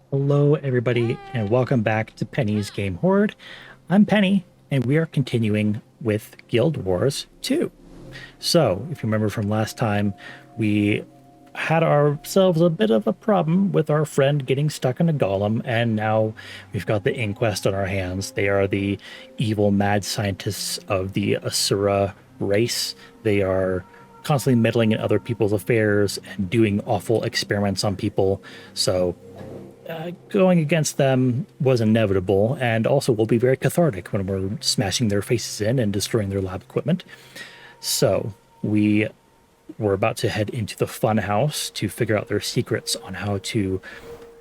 Hello, everybody, and welcome back to Penny's Game Hoard. I'm Penny, and we are continuing with Guild Wars 2. So, if you remember from last time, we had ourselves a bit of a problem with our friend getting stuck in a golem, and now we've got the Inquest on our hands. They are the evil mad scientists of the Asura race. They are constantly meddling in other people's affairs and doing awful experiments on people. So, going against them was inevitable and also will be very cathartic when we're smashing their faces in and destroying their lab equipment. So we were about to head into the fun house to figure out their secrets on how to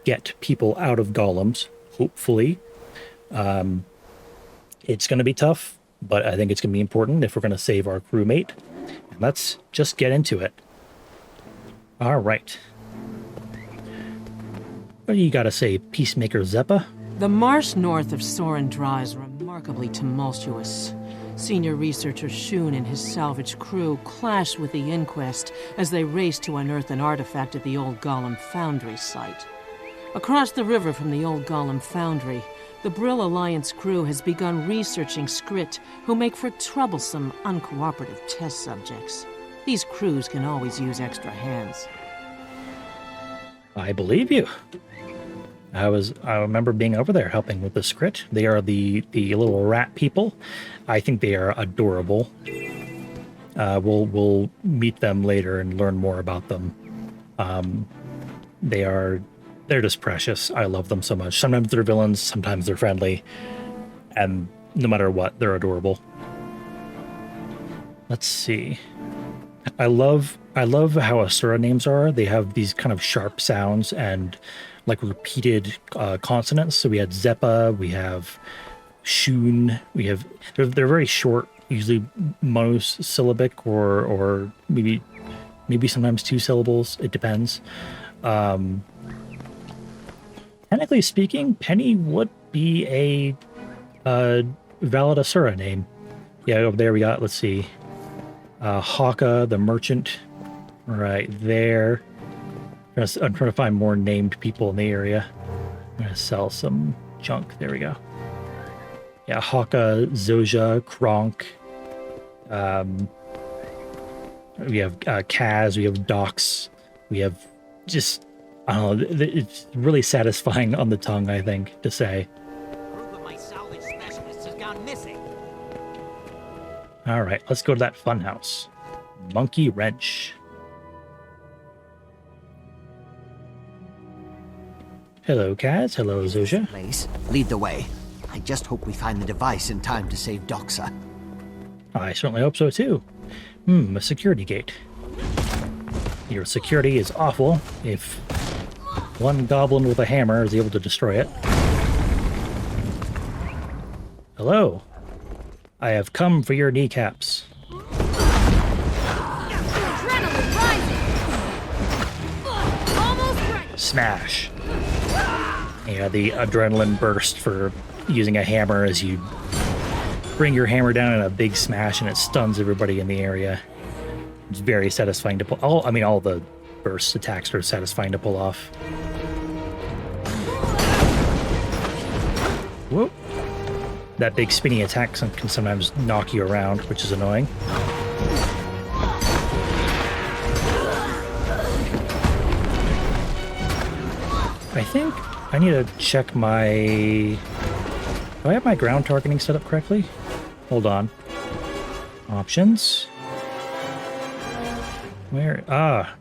get people out of golems, hopefully. It's going to be tough, but I think it's going to be important if we're going to save our crewmate. And let's just get into it. All right. What do you got to say, Peacemaker Zeppa? The marsh north of Sorendra is remarkably tumultuous. Senior researcher Shun and his salvage crew clash with the Inquest as they race to unearth an artifact at the old Golem Foundry site. Across the river from the old Golem Foundry, the Brill Alliance crew has begun researching Skrit, who make for troublesome, uncooperative test subjects. These crews can always use extra hands. I believe you. I remember being over there helping with the Skrit. They are the little rat people. I think they are adorable. We'll meet them later and learn more about them. They're just precious. I love them so much. Sometimes they're villains, sometimes they're friendly, and no matter what, they're adorable. Let's see. I love how Asura names are. They have these kind of sharp sounds and like repeated consonants. So we had Zeppa, we have Shun, they're very short, usually monosyllabic or maybe sometimes two syllables. It depends. Technically speaking, Penny would be a valid Asura name. Yeah, over there we got, let's see, Haka, the merchant, right there. I'm trying to find more named people in the area. I'm going to sell some junk. There we go. Yeah, Haka, Zoja, Kronk. We have Kaz, we have Docs. We have just, I don't know, it's really satisfying on the tongue, I think, to say. Group of my salvage specialists has gone missing. All right, let's go to that fun house. Monkey Wrench. Hello, Kaz. Hello, Zoja. Place, lead the way. I just hope we find the device in time to save Doxa. I certainly hope so, too. A security gate. Your security is awful if one goblin with a hammer is able to destroy it. Hello. I have come for your kneecaps. Adrenaline rising. Almost ready. Smash. Yeah, the adrenaline burst for using a hammer as you bring your hammer down in a big smash and it stuns everybody in the area. It's very satisfying to pull. All the burst attacks are satisfying to pull off. Whoop. That big spinny attack can sometimes knock you around, which is annoying. I think I need to check my... Do I have my ground targeting set up correctly? Hold on. Options. Where?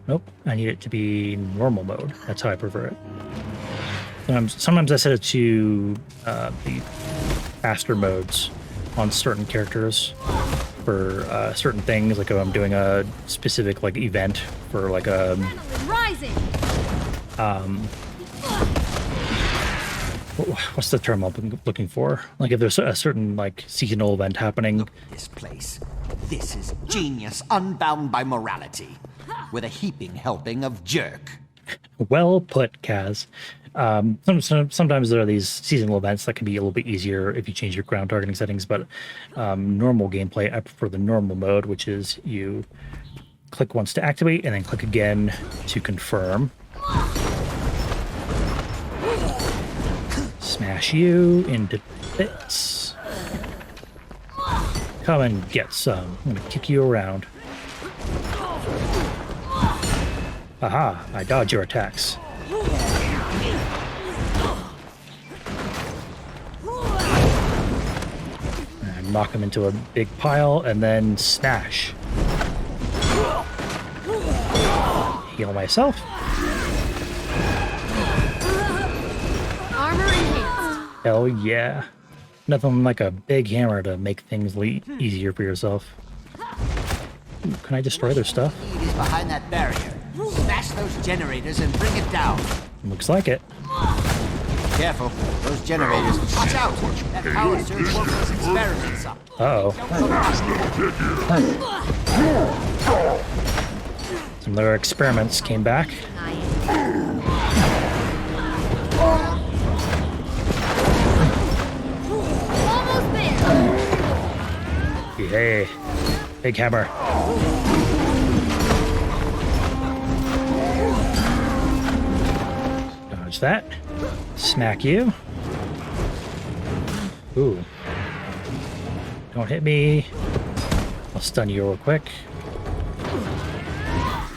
Nope. I need it to be normal mode. That's how I prefer it. Sometimes I set it to the faster modes on certain characters for certain things, like if I'm doing a specific like event for like a Rising. what's the term I'm looking for? Like if there's a certain like seasonal event happening. This place. This is genius unbound by morality, with a heaping helping of jerk. Well put, Kaz. Sometimes there are these seasonal events that can be a little bit easier if you change your ground targeting settings, but normal gameplay, I prefer the normal mode, which is you click once to activate and then click again to confirm. Smash you into bits. Come and get some. I'm gonna kick you around. Aha, I dodge your attacks. And knock him into a big pile and then smash. Heal myself. Armor enhanced. Hell yeah. Nothing like a big hammer to make things easier for yourself. Ooh, can I destroy their stuff? Lead is behind that barrier. Smash those generators and bring it down. Looks like it. Careful, those generators. Watch out! That power surge woke those experiments up. Uh-oh. Some of their experiments came back. Almost there. Yay. Big hammer. Dodge that. Smack you. Ooh. Don't hit me. I'll stun you real quick.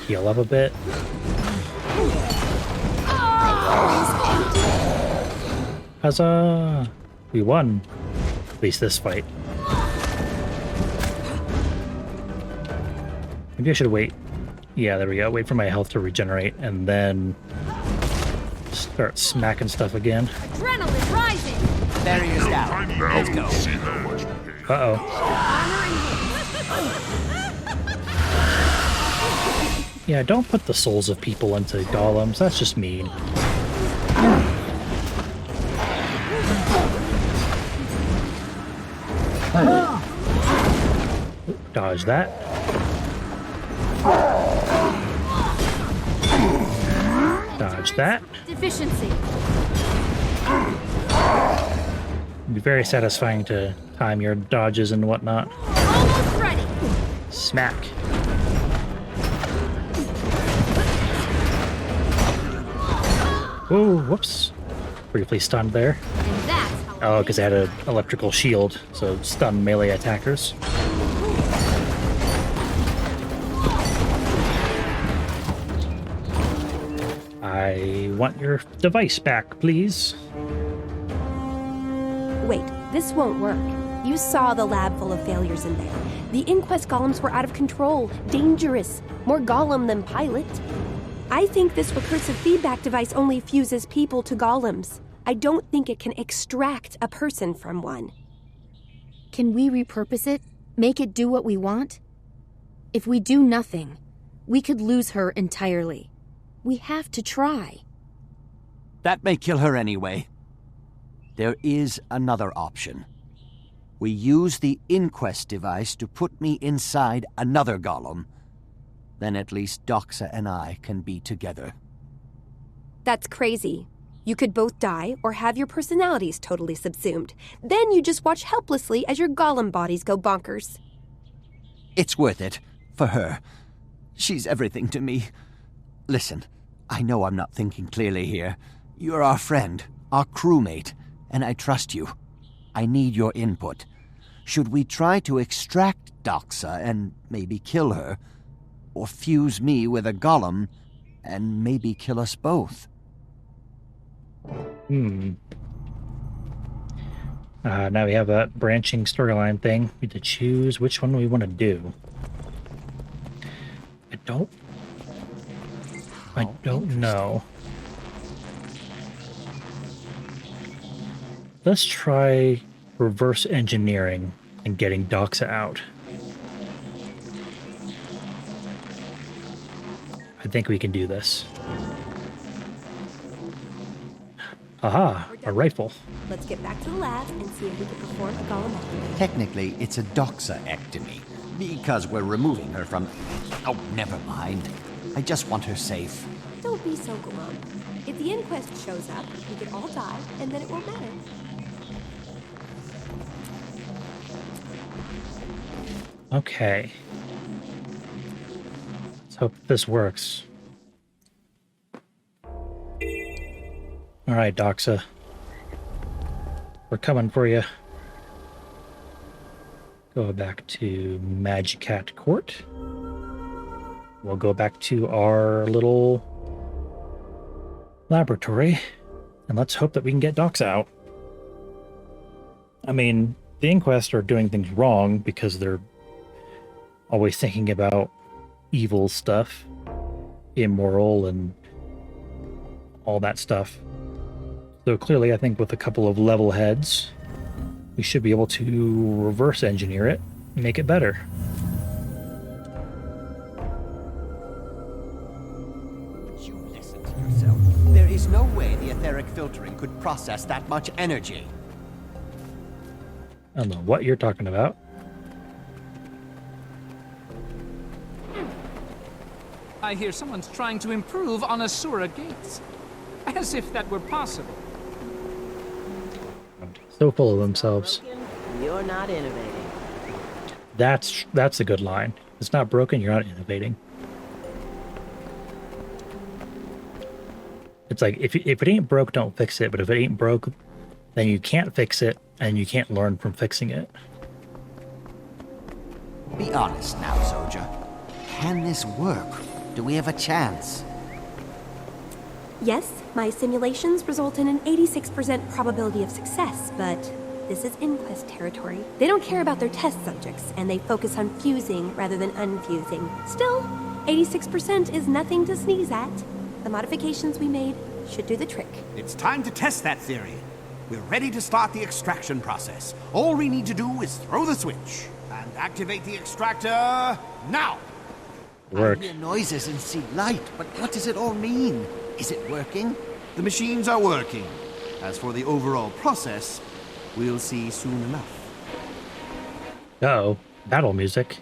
Heal up a bit. Huzzah! We won. At least this fight. Maybe I should wait. Yeah, there we go. Wait for my health to regenerate and then start smacking stuff again. Adrenaline rising. Barriers down. Let's go. Uh-oh. Yeah, don't put the souls of people into golems. That's just mean. Dodge that. Dodge that. Deficiency. It'd be very satisfying to time your dodges and whatnot. Almost ready. Smack. Oh, whoops. Briefly stunned there. And that's how Oh, because I had an electrical shield, so stun melee attackers. I want your device back, please. Wait, this won't work. You saw the lab full of failures in there. The Inquest golems were out of control, dangerous, more golem than pilot. I think this recursive feedback device only fuses people to golems. I don't think it can extract a person from one. Can we repurpose it? Make it do what we want? If we do nothing, we could lose her entirely. We have to try. That may kill her anyway. There is another option. We use the Inquest device to put me inside another golem. Then at least Doxa and I can be together. That's crazy. You could both die or have your personalities totally subsumed. Then you just watch helplessly as your golem bodies go bonkers. It's worth it. For her. She's everything to me. Listen, I know I'm not thinking clearly here. You're our friend, our crewmate, and I trust you. I need your input. Should we try to extract Doxa and maybe kill her? Or fuse me with a golem and maybe kill us both? Now we have a branching storyline thing. We have to choose which one we want to do. I don't know. Let's try reverse engineering and getting Doxa out. I think we can do this. Aha, a rifle. Let's get back to the lab and see if we can perform a golem. Technically, it's a Doxa-ectomy, because we're removing her from... Oh, never mind. I just want her safe. Don't be so glum. If the Inquest shows up, we could all die, and then it won't matter. Okay. Let's hope this works. Alright, Doxa. We're coming for you. Go back to Magicat Court. We'll go back to our little laboratory, and let's hope that we can get Docs out. I mean, the Inquest are doing things wrong because they're always thinking about evil stuff, immoral, and all that stuff. So clearly, I think with a couple of level heads, we should be able to reverse engineer it and make it better. You listen to yourself. There is no way the etheric filtering could process that much energy. I don't know what you're talking about. I hear someone's trying to improve on Asura gates. As if that were possible. So full of themselves. You're not innovating. That's a good line. It's not broken, you're not innovating. It's like, if it ain't broke, don't fix it. But if it ain't broke, then you can't fix it, and you can't learn from fixing it. Be honest now, soldier. Can this work? Do we have a chance? Yes, my simulations result in an 86% probability of success, but this is Inquest territory. They don't care about their test subjects, and they focus on fusing rather than unfusing. Still, 86% is nothing to sneeze at. The modifications we made should do the trick. It's time to test that theory. We're ready to start the extraction process. All we need to do is throw the switch and activate the extractor now. Work. I hear noises and see light, but what does it all mean? Is it working? The machines are working. As for the overall process, we'll see soon enough. Uh-oh. Battle music.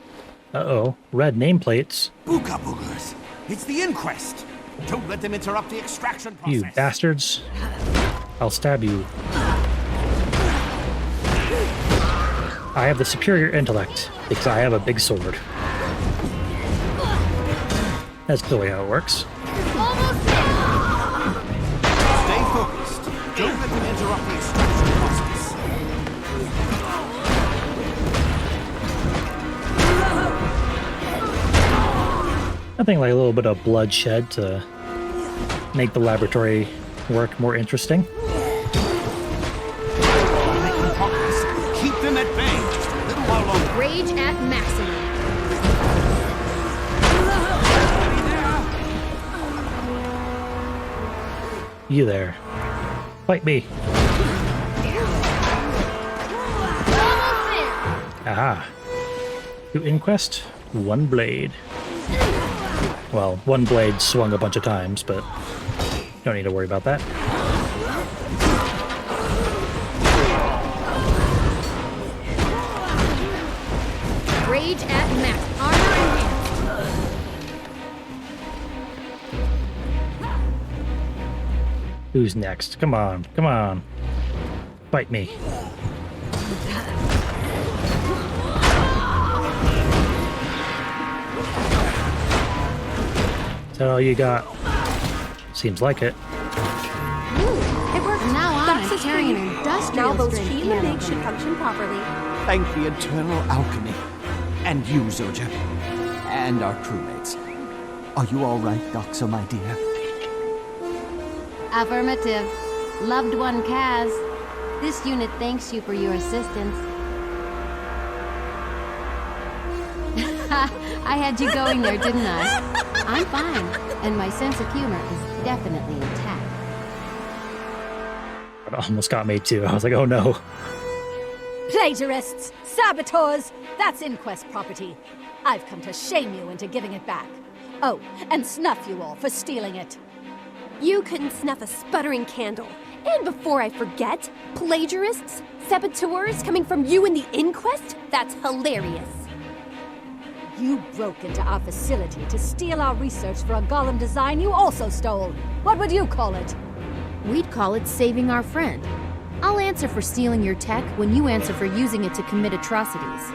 Uh-oh. Red nameplates. Booka boogers! It's the Inquest! Don't let them interrupt the extraction process. You bastards. I'll stab you. I have the superior intellect because I have a big sword. That's clearly how it works. Stay focused. Don't let them interrupt the extraction process. Nothing like a little bit of bloodshed to make the laboratory work more interesting. Making progress. Keep them at bay just a little while longer. Rage at maximum. You there. Fight me. Aha. 2 Inquest, 1 blade. Well, 1 blade swung a bunch of times, but don't need to worry about that. Rage at max. Armor enhanced. Who's next? Come on, come on. Fight me. Is that all you got? Seems like it. It worked. From now on, That's I'm a carrying screen. an industrial Now those strength cheap piano legs should player. function properly. Thank the eternal alchemy. And you, Zoja. And our crewmates. Are you all right, Doxa, my dear? Affirmative. Loved one Kaz. This unit thanks you for your assistance. I had you going there, didn't I? I'm fine, and my sense of humor is definitely intact. It almost got me too. I was like, oh no. Plagiarists! Saboteurs! That's Inquest property. I've come to shame you into giving it back. Oh, and snuff you all for stealing it. You couldn't snuff a sputtering candle. And before I forget, plagiarists? Saboteurs coming from you in the Inquest? That's hilarious. You broke into our facility to steal our research for a golem design you also stole. What would you call it? We'd call it saving our friend. I'll answer for stealing your tech when you answer for using it to commit atrocities.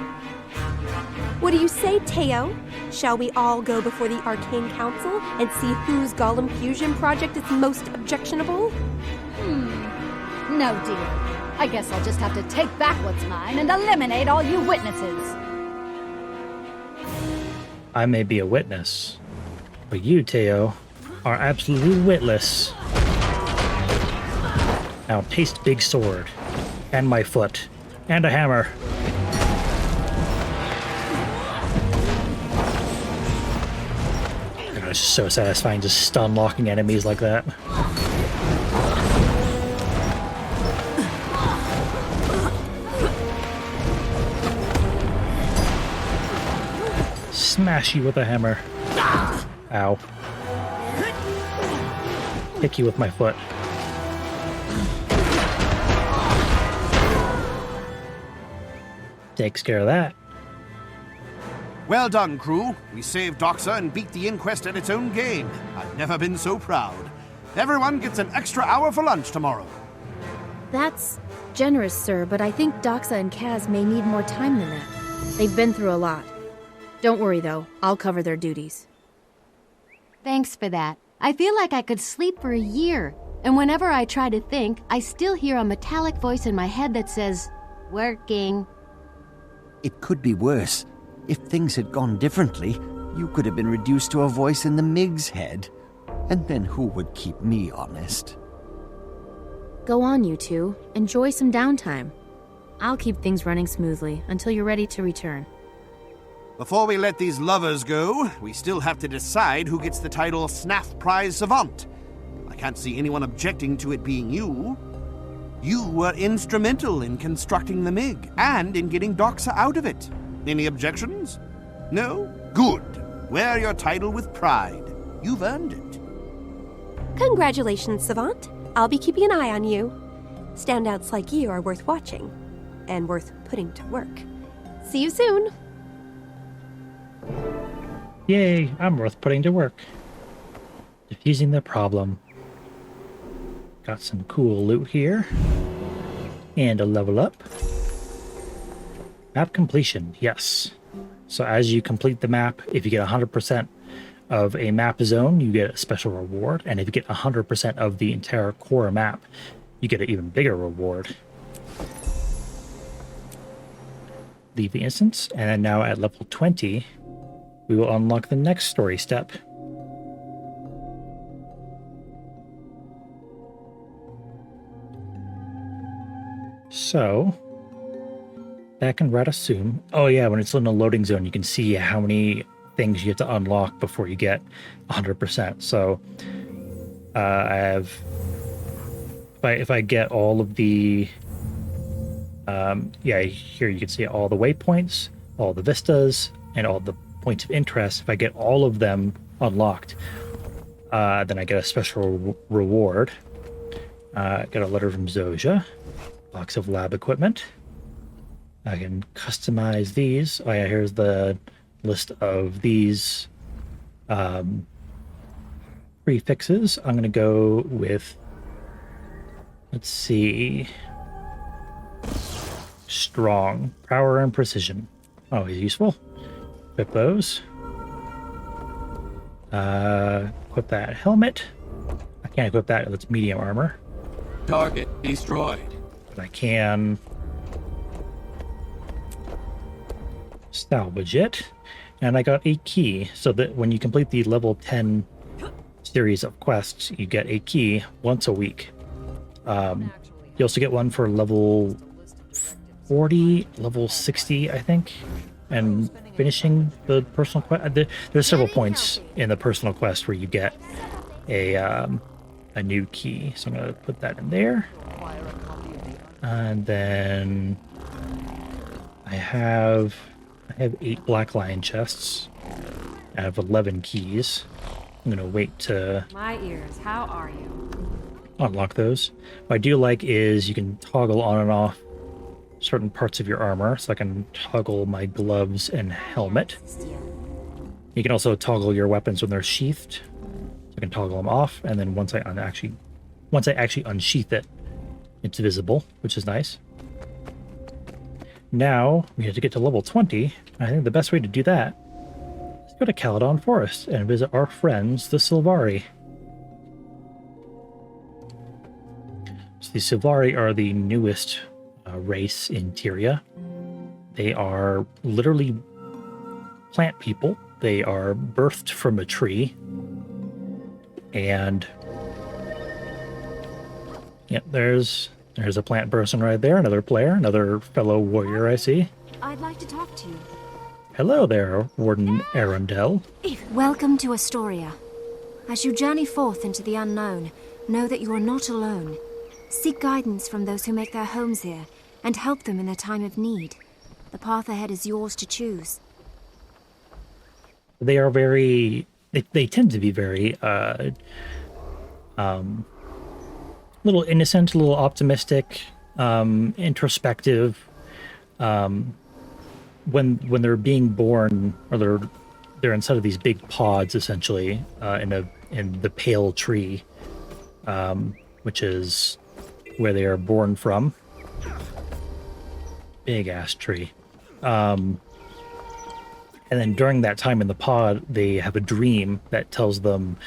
What do you say, Teo? Shall we all go before the Arcane Council and see whose Golem Fusion project is most objectionable? No, dear. I guess I'll just have to take back what's mine and eliminate all you witnesses. I may be a witness, but you, Teo, are absolutely witless. Now taste big sword, and my foot, and a hammer. God, it's so satisfying just stun locking enemies like that. Smash you with a hammer. Ow. Hit you with my foot. Takes care of that. Well done, crew. We saved Doxa and beat the inquest at its own game. I've never been so proud. Everyone gets an extra hour for lunch tomorrow. That's generous, sir, but I think Doxa and Kaz may need more time than that. They've been through a lot. Don't worry, though. I'll cover their duties. Thanks for that. I feel like I could sleep for a year. And whenever I try to think, I still hear a metallic voice in my head that says, "Working." It could be worse. If things had gone differently, you could have been reduced to a voice in the Mig's head. And then who would keep me honest? Go on, you two. Enjoy some downtime. I'll keep things running smoothly until you're ready to return. Before we let these lovers go, we still have to decide who gets the title Snaff Prize Savant. I can't see anyone objecting to it being you. You were instrumental in constructing the MiG, and in getting Doxa out of it. Any objections? No? Good. Wear your title with pride. You've earned it. Congratulations, Savant. I'll be keeping an eye on you. Standouts like you are worth watching, and worth putting to work. See you soon. Yay, I'm worth putting to work. Diffusing the problem. Got some cool loot here. And a level up. Map completion, yes. So as you complete the map, if you get 100% of a map zone, you get a special reward. And if you get 100% of the entire core map, you get an even bigger reward. Leave the instance, and then now at level 20, we will unlock the next story step. So, back in Radasum, oh yeah, when it's in a loading zone, you can see how many things you have to unlock before you get 100%. So, I have, if I get all of the, yeah, here you can see all the waypoints, all the vistas, and all the points of interest. If I get all of them unlocked, then I get a special reward. Get a letter from Zojia, box of lab equipment. I can customize these. Oh yeah, here's the list of these prefixes. I'm going to go with, let's see, strong, power, and precision. Always useful. Equip those. Equip that helmet. I can't equip that, that's medium armor. Target destroyed. But I can salvage it. And I got a key, so that when you complete the level 10 series of quests, you get a key once a week. You also get one for level 40, level 60, I think. And finishing the personal quest, there's several points in the personal quest where you get a new key. So I'm gonna put that in there. And then I have 8 black lion chests. I have 11 keys. I'm gonna wait to my ears. How are you? Unlock those. What I do like is you can toggle on and off certain parts of your armor, so I can toggle my gloves and helmet. You can also toggle your weapons when they're sheathed. So I can toggle them off, and then once I actually unsheath it, it's visible, which is nice. Now we have to get to level 20. I think the best way to do that is go to Caledon Forest and visit our friends, the Sylvari. So the Sylvari are the newest race in Tyria. They are literally plant people. They are birthed from a tree. And yeah, there's a plant person right there, another player, another fellow warrior I see. I'd like to talk to you. Hello there, Warden Arundel. Welcome to Astoria. As you journey forth into the unknown, know that you are not alone. Seek guidance from those who make their homes here, and help them in their time of need. The path ahead is yours to choose. They are very... They tend to be very... little innocent, a little optimistic, introspective. When they're being born, or they're inside of these big pods, essentially, in the pale tree, which is where they are born from. Big ass tree. And then during that time in the pod, they have a dream that tells them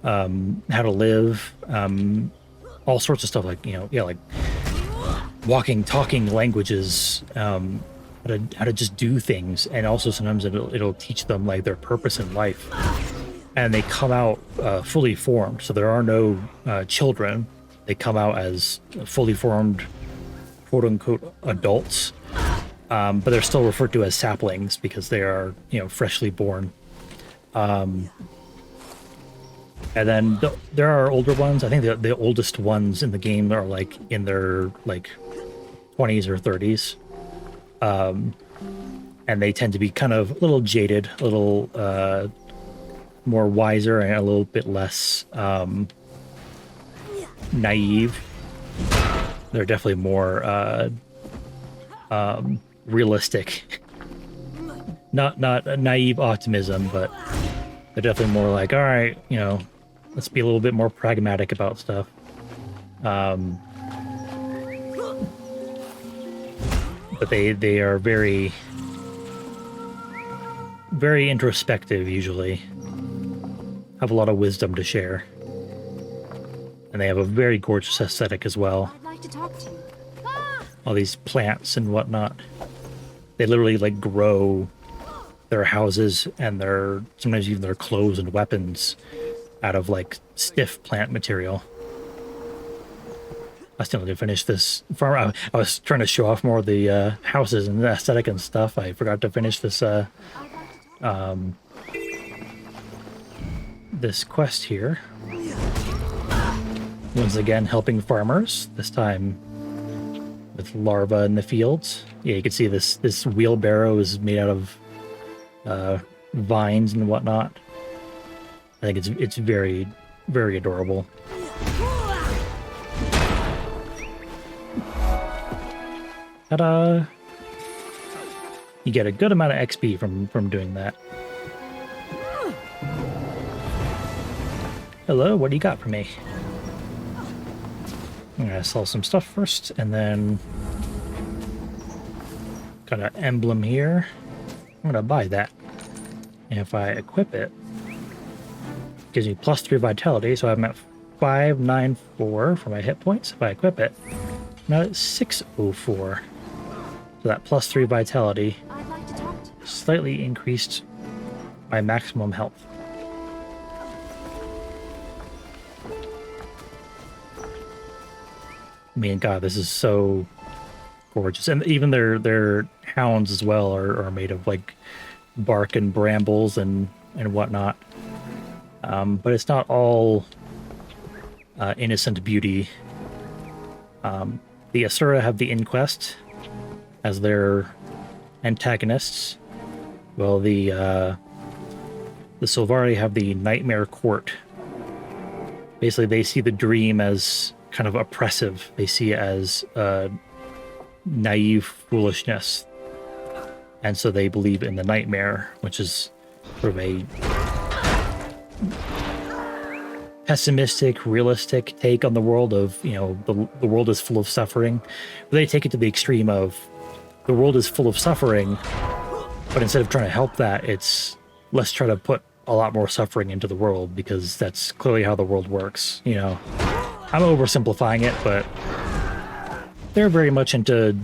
how to live, all sorts of stuff, like, like walking, talking languages, how to just do things, and also sometimes it'll teach them like their purpose in life. And they come out fully formed, so there are no children. They come out as fully formed, quote unquote, adults, but they're still referred to as saplings because they are freshly born. And then there are older ones. I think the oldest ones in the game are like in their 20s or 30s. And they tend to be kind of a little jaded, a little more wiser, and a little bit less naive. They're definitely more realistic. Not naive optimism, but they're definitely more like, all right, let's be a little bit more pragmatic about stuff. But they are very, very introspective usually. Have a lot of wisdom to share. And they have a very gorgeous aesthetic as well. I'd like to talk to you. All these plants and whatnot. They literally grow their houses and sometimes even their clothes and weapons out of stiff plant material. I still need to finish this farm. I was trying to show off more of the houses and the aesthetic and stuff. I forgot to finish this this quest here. Once again, helping farmers. This time with larvae in the fields. Yeah, you can see this wheelbarrow is made out of vines and whatnot. I think it's very, very adorable. Ta-da! You get a good amount of XP from doing that. Hello, what do you got for me? I'm gonna sell some stuff first, and then got an emblem here. I'm gonna buy that. And if I equip it, it gives me +3 vitality, so I'm at 594 for my hit points. If I equip it, I'm now at 604. So that +3 vitality slightly increased my maximum health. I mean, God, this is so gorgeous. And even their hounds as well are made of bark and brambles and whatnot. But it's not all innocent beauty. The Asura have the Inquest as their antagonists. Well, the Sylvari have the Nightmare Court. Basically, they see the dream as kind of oppressive. They see it as naive foolishness. And so they believe in the nightmare, which is sort of a pessimistic, realistic take on the world of, the world is full of suffering. But they take it to the extreme of the world is full of suffering, but instead of trying to help that, it's let's try to put a lot more suffering into the world, because that's clearly how the world works. I'm oversimplifying it, but they're very much into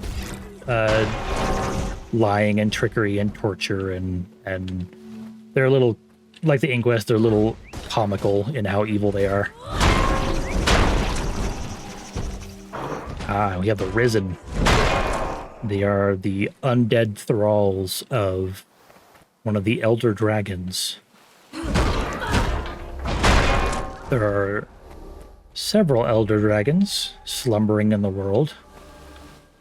lying and trickery and torture, and they're a little, like the Inquest, they're a little comical in how evil they are. We have the Risen. They are the undead thralls of one of the elder dragons. There are several elder dragons slumbering in the world,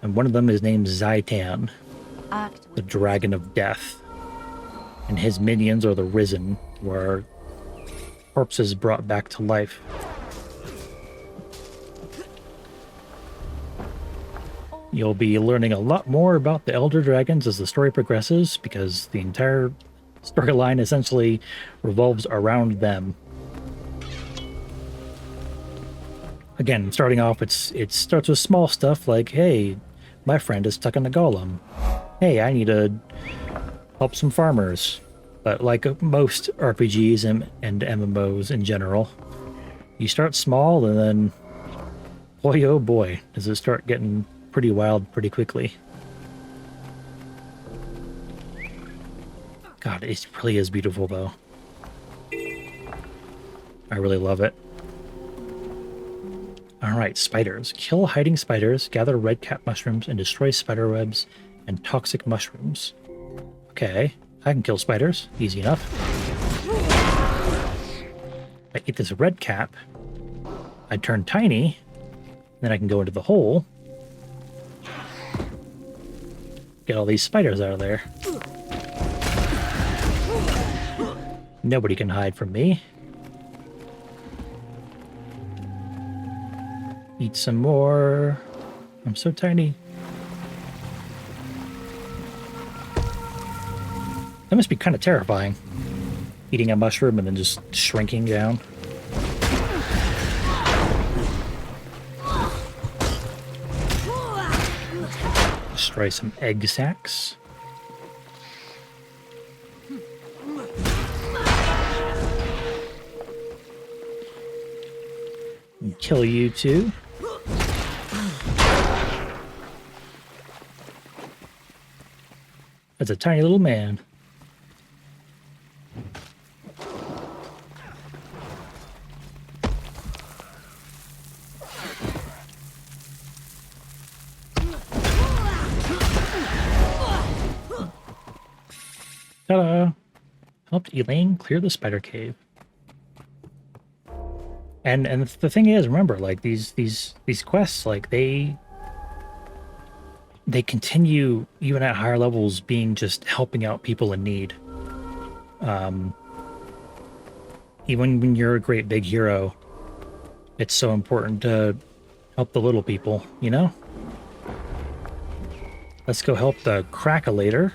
and one of them is named Zaitan, the Dragon of Death. And his minions are the Risen, who are corpses brought back to life. You'll be learning a lot more about the Elder Dragons as the story progresses, because the entire storyline essentially revolves around them. Again, starting off, it starts with small stuff like, hey, my friend is stuck in a golem. Hey, I need to help some farmers. But like most RPGs and MMOs in general, you start small and then, boy oh boy, does it start getting pretty wild pretty quickly. God, it really is beautiful though. I really love it. Alright, spiders. Kill hiding spiders, gather red cap mushrooms, and destroy spider webs and toxic mushrooms. Okay, I can kill spiders. Easy enough. I eat this red cap. I turn tiny. Then I can go into the hole. Get all these spiders out of there. Nobody can hide from me. Eat some more. I'm so tiny. That must be kind of terrifying. Eating a mushroom and then just shrinking down. Destroy some egg sacs. And kill you too. That's a tiny little man. Ta-da! Helped Elaine clear the spider cave. And the thing is, remember, like these quests, like they continue even at higher levels, being just helping out people in need. Even when you're a great big hero, it's so important to help the little people, you know? Let's go help the Crackolator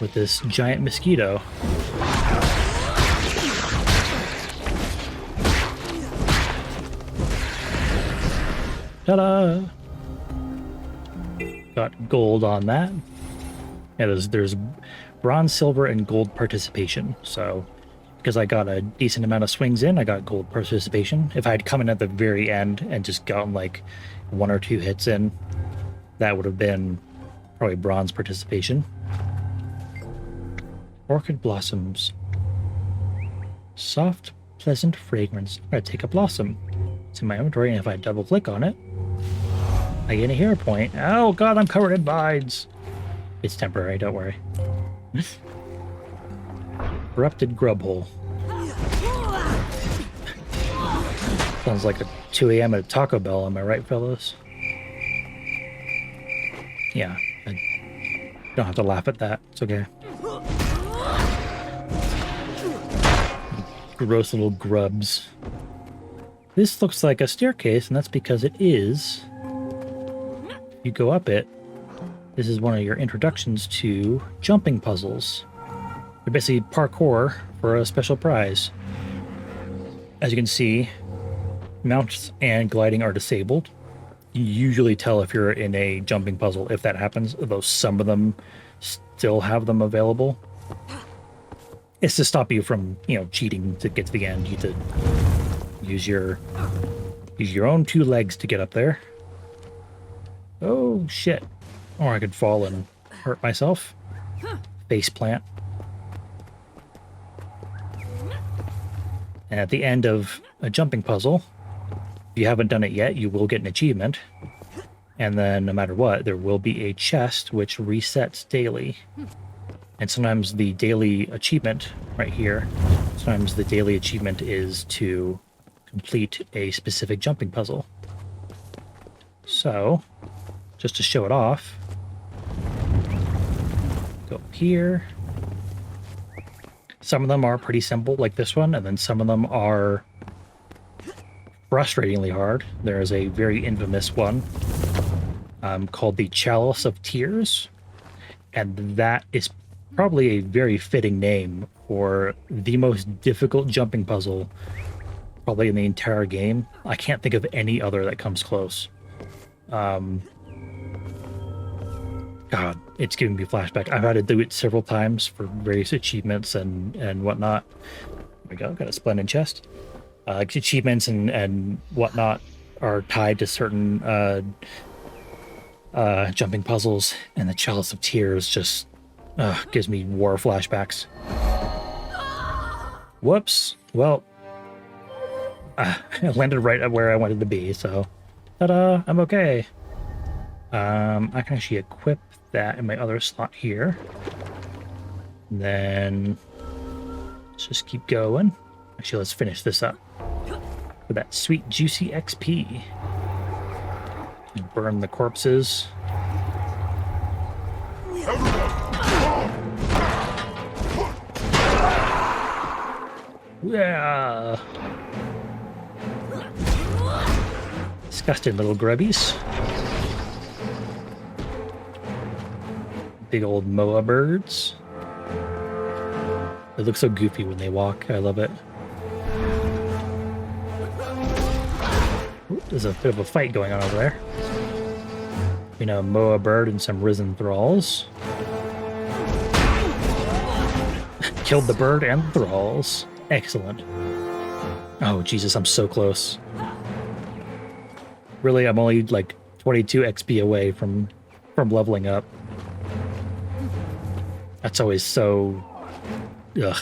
with this giant mosquito. Ta-da! Got gold on that. Yeah, there's bronze, silver, and gold participation. So, because I got a decent amount of swings in, I got gold participation. If I had come in at the very end and just gotten like 1 or 2 hits in, that would have been probably bronze participation. Orchid Blossoms. Soft, pleasant fragrance. I'm gonna take a blossom. It's in my inventory, and if I double click on it, I get a hero point. Oh god, I'm covered in vines. It's temporary, don't worry. Corrupted grub hole. Sounds like a 2 a.m. at a Taco Bell, am I right, fellas? Yeah, I don't have to laugh at that. It's okay. Gross little grubs. This looks like a staircase, and that's because it is. You go up it. This is one of your introductions to jumping puzzles. They're basically parkour for a special prize. As you can see, mounts and gliding are disabled. You usually tell if you're in a jumping puzzle if that happens, although some of them still have them available. It's to stop you from, cheating to get to the end. You need to use your own 2 legs to get up there. Oh, shit. Or I could fall and hurt myself. Face plant. And at the end of a jumping puzzle, if you haven't done it yet, you will get an achievement. And then no matter what, there will be a chest which resets daily. And sometimes the daily achievement right here, sometimes the daily achievement is to complete a specific jumping puzzle. So, just to show it off, go here. Some of them are pretty simple, like this one, and then some of them are frustratingly hard. There is a very infamous one called the Chalice of Tears, and that is probably a very fitting name for the most difficult jumping puzzle probably in the entire game. I can't think of any other that comes close. God, it's giving me flashback. I've had to do it several times for various achievements and whatnot. There we go, got a splendid chest. Achievements and whatnot are tied to certain jumping puzzles, and the Chalice of Tears just gives me war flashbacks. Whoops. Well, I landed right at where I wanted to be, so ta-da, I'm okay. I can actually equip that in my other slot here. And then let's just keep going. Actually, let's finish this up with that sweet, juicy XP. And burn the corpses. Yeah. Disgusting little grubbies. Big old moa birds. They look so goofy when they walk. I love it. Ooh, there's a bit of a fight going on over there. You know, moa bird and some risen thralls. Killed the bird and the thralls. Excellent. Oh, Jesus, I'm so close. Really, I'm only like 22 XP away from leveling up. That's always so... Ugh.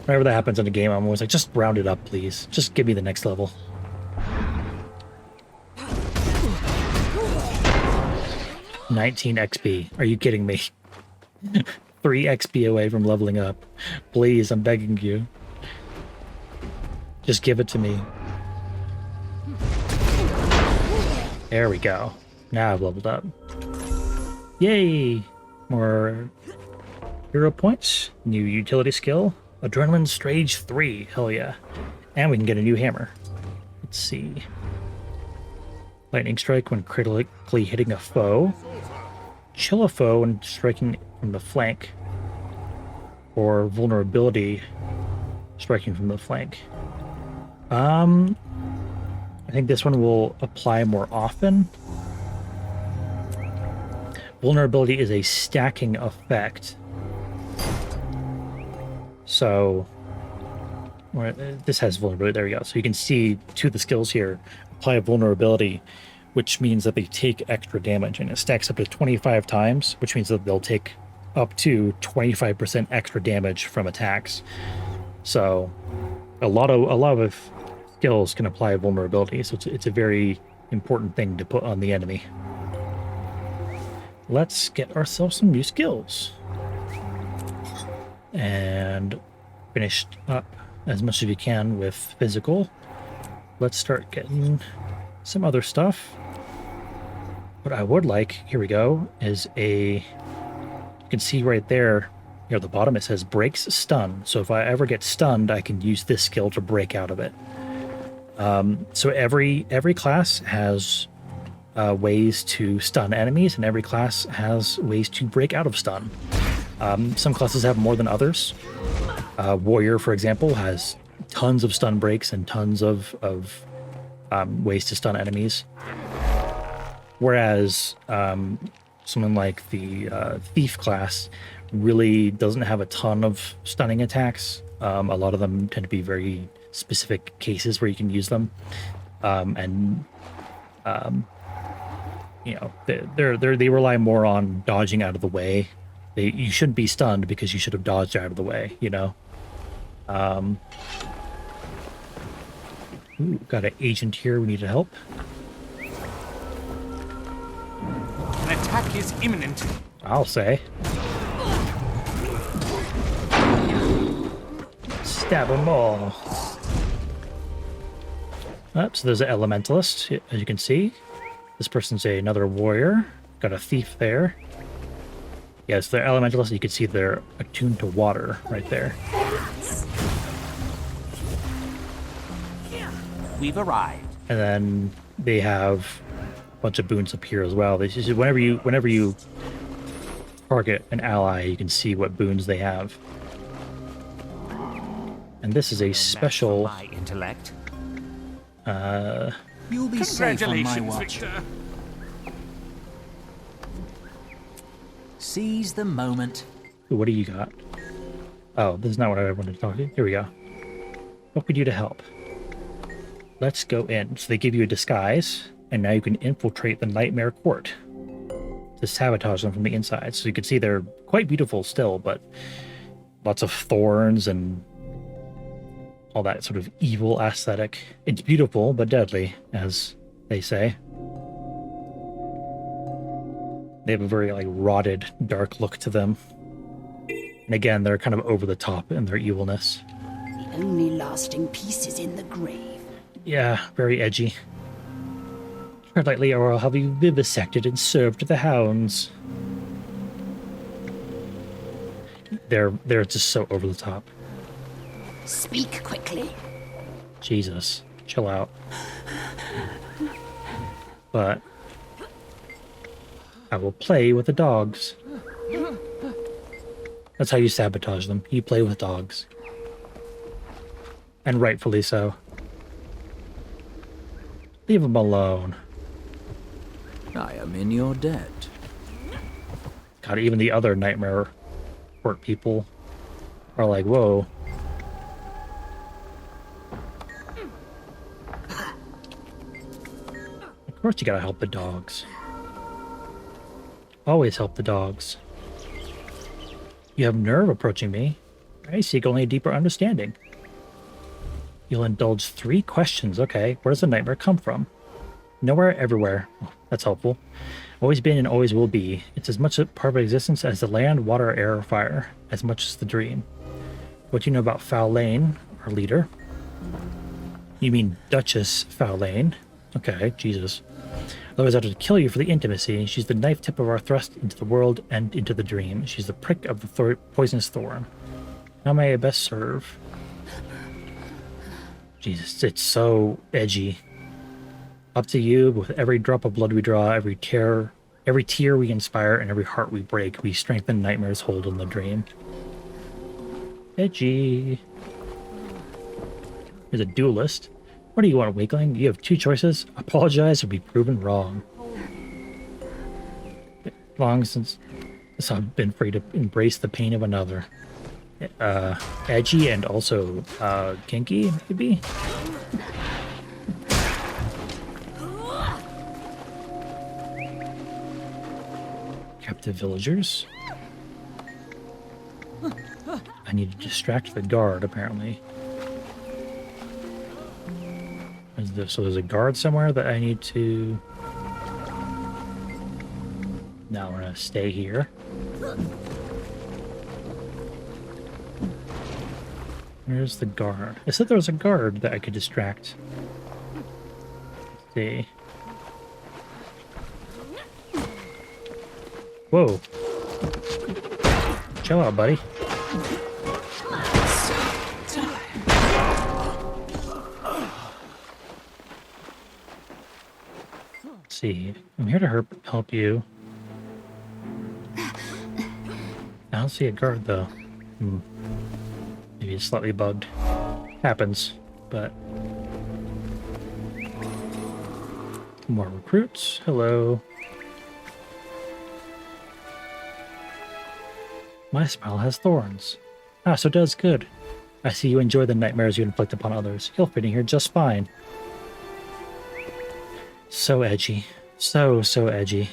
Whenever that happens in a game, I'm always like, just round it up, please. Just give me the next level. $19 XP. Are you kidding me? 3 XP away from leveling up. Please, I'm begging you. Just give it to me. There we go. Now I've leveled up. Yay! More hero points. New utility skill. Adrenaline Stage 3. Hell yeah. And we can get a new hammer. Let's see. Lightning Strike when critically hitting a foe. Chill a foe when striking from the flank. Or Vulnerability striking from the flank. I think this one will apply more often. Vulnerability is a stacking effect. So, this has vulnerability. There we go. So you can see two of the skills here apply a vulnerability, which means that they take extra damage, and it stacks up to 25 times, which means that they'll take up to 25% extra damage from attacks. So, a lot of skills can apply vulnerability. So it's a very important thing to put on the enemy. Let's get ourselves some new skills. And finished up as much as we can with physical. Let's start getting some other stuff. What I would like, here we go, is you can see right there, near the bottom, it says breaks stun. So if I ever get stunned, I can use this skill to break out of it. So every class has ways to stun enemies, and every class has ways to break out of stun. Some classes have more than others. Warrior, for example, has tons of stun breaks and tons of ways to stun enemies. Whereas someone like the Thief class really doesn't have a ton of stunning attacks. A lot of them tend to be very you know, they rely more on dodging out of the way. You shouldn't be stunned because you should have dodged out of the way, you know. Ooh, got an agent here we need to help. An attack is imminent. I'll say. Stab them all. So there's an elementalist, as you can see. This person's another warrior. Got a thief there. Yeah, so they're elementalists. You can see they're attuned to water right there. We've arrived. And then they have a bunch of boons up here as well. This is whenever you target an ally, you can see what boons they have. And this is a special My intellect. You'll be safe on my watch. Victor. Seize the moment. What do you got? Oh, this is not what I wanted to talk to. Here we go. What could you do to help? Let's go in. So they give you a disguise, and now you can infiltrate the Nightmare Court to sabotage them from the inside. So you can see they're quite beautiful still, but lots of thorns and all that sort of evil aesthetic. It's beautiful, but deadly, as they say. They have a very, like, rotted, dark look to them. And again, they're kind of over the top in their evilness. The only lasting peace is in the grave. Yeah, very edgy. Tread lightly, or I'll have you vivisected and served to the hounds. They're just so over the top. Speak quickly. Jesus, chill out. But I will play with the dogs. That's how you sabotage them. You play with dogs. And rightfully so. Leave them alone. I am in your debt. God, even the other Nightmare Court people are like, whoa. Of course you gotta help the dogs. Always help the dogs. You have nerve approaching me. I seek only a deeper understanding. You'll indulge 3 questions. Okay, where does the nightmare come from? Nowhere, everywhere. Oh, that's helpful. Always been and always will be. It's as much a part of existence as the land, water, air, or fire. As much as the dream. What do you know about Foul Lane, our leader? You mean Duchess Foul Lane? Okay, Jesus. Otherwise, I have to kill you for the intimacy. She's the knife tip of our thrust into the world and into the dream. She's the prick of the poisonous thorn. How may I best serve? Jesus, it's so edgy. Up to you, with every drop of blood we draw, every tear we inspire, and every heart we break, we strengthen Nightmare's hold on the dream. Edgy. Here's a duelist. What do you want, weakling? You have 2 choices. Apologize or be proven wrong. Long since I've been free to embrace the pain of another. Edgy and also kinky, maybe? Captive villagers. I need to distract the guard, apparently. So there's a guard somewhere that I need to... Now we're gonna stay here. Where's the guard? I said there was a guard that I could distract. Let's see. Whoa. Chill out, buddy. Let's see. I'm here to help you. I don't see a guard, though. Maybe it's slightly bugged. Happens, but... More recruits. Hello. My smile has thorns. Ah, so does good. I see you enjoy the nightmares you inflict upon others. You'll fit in here just fine. So edgy. So edgy.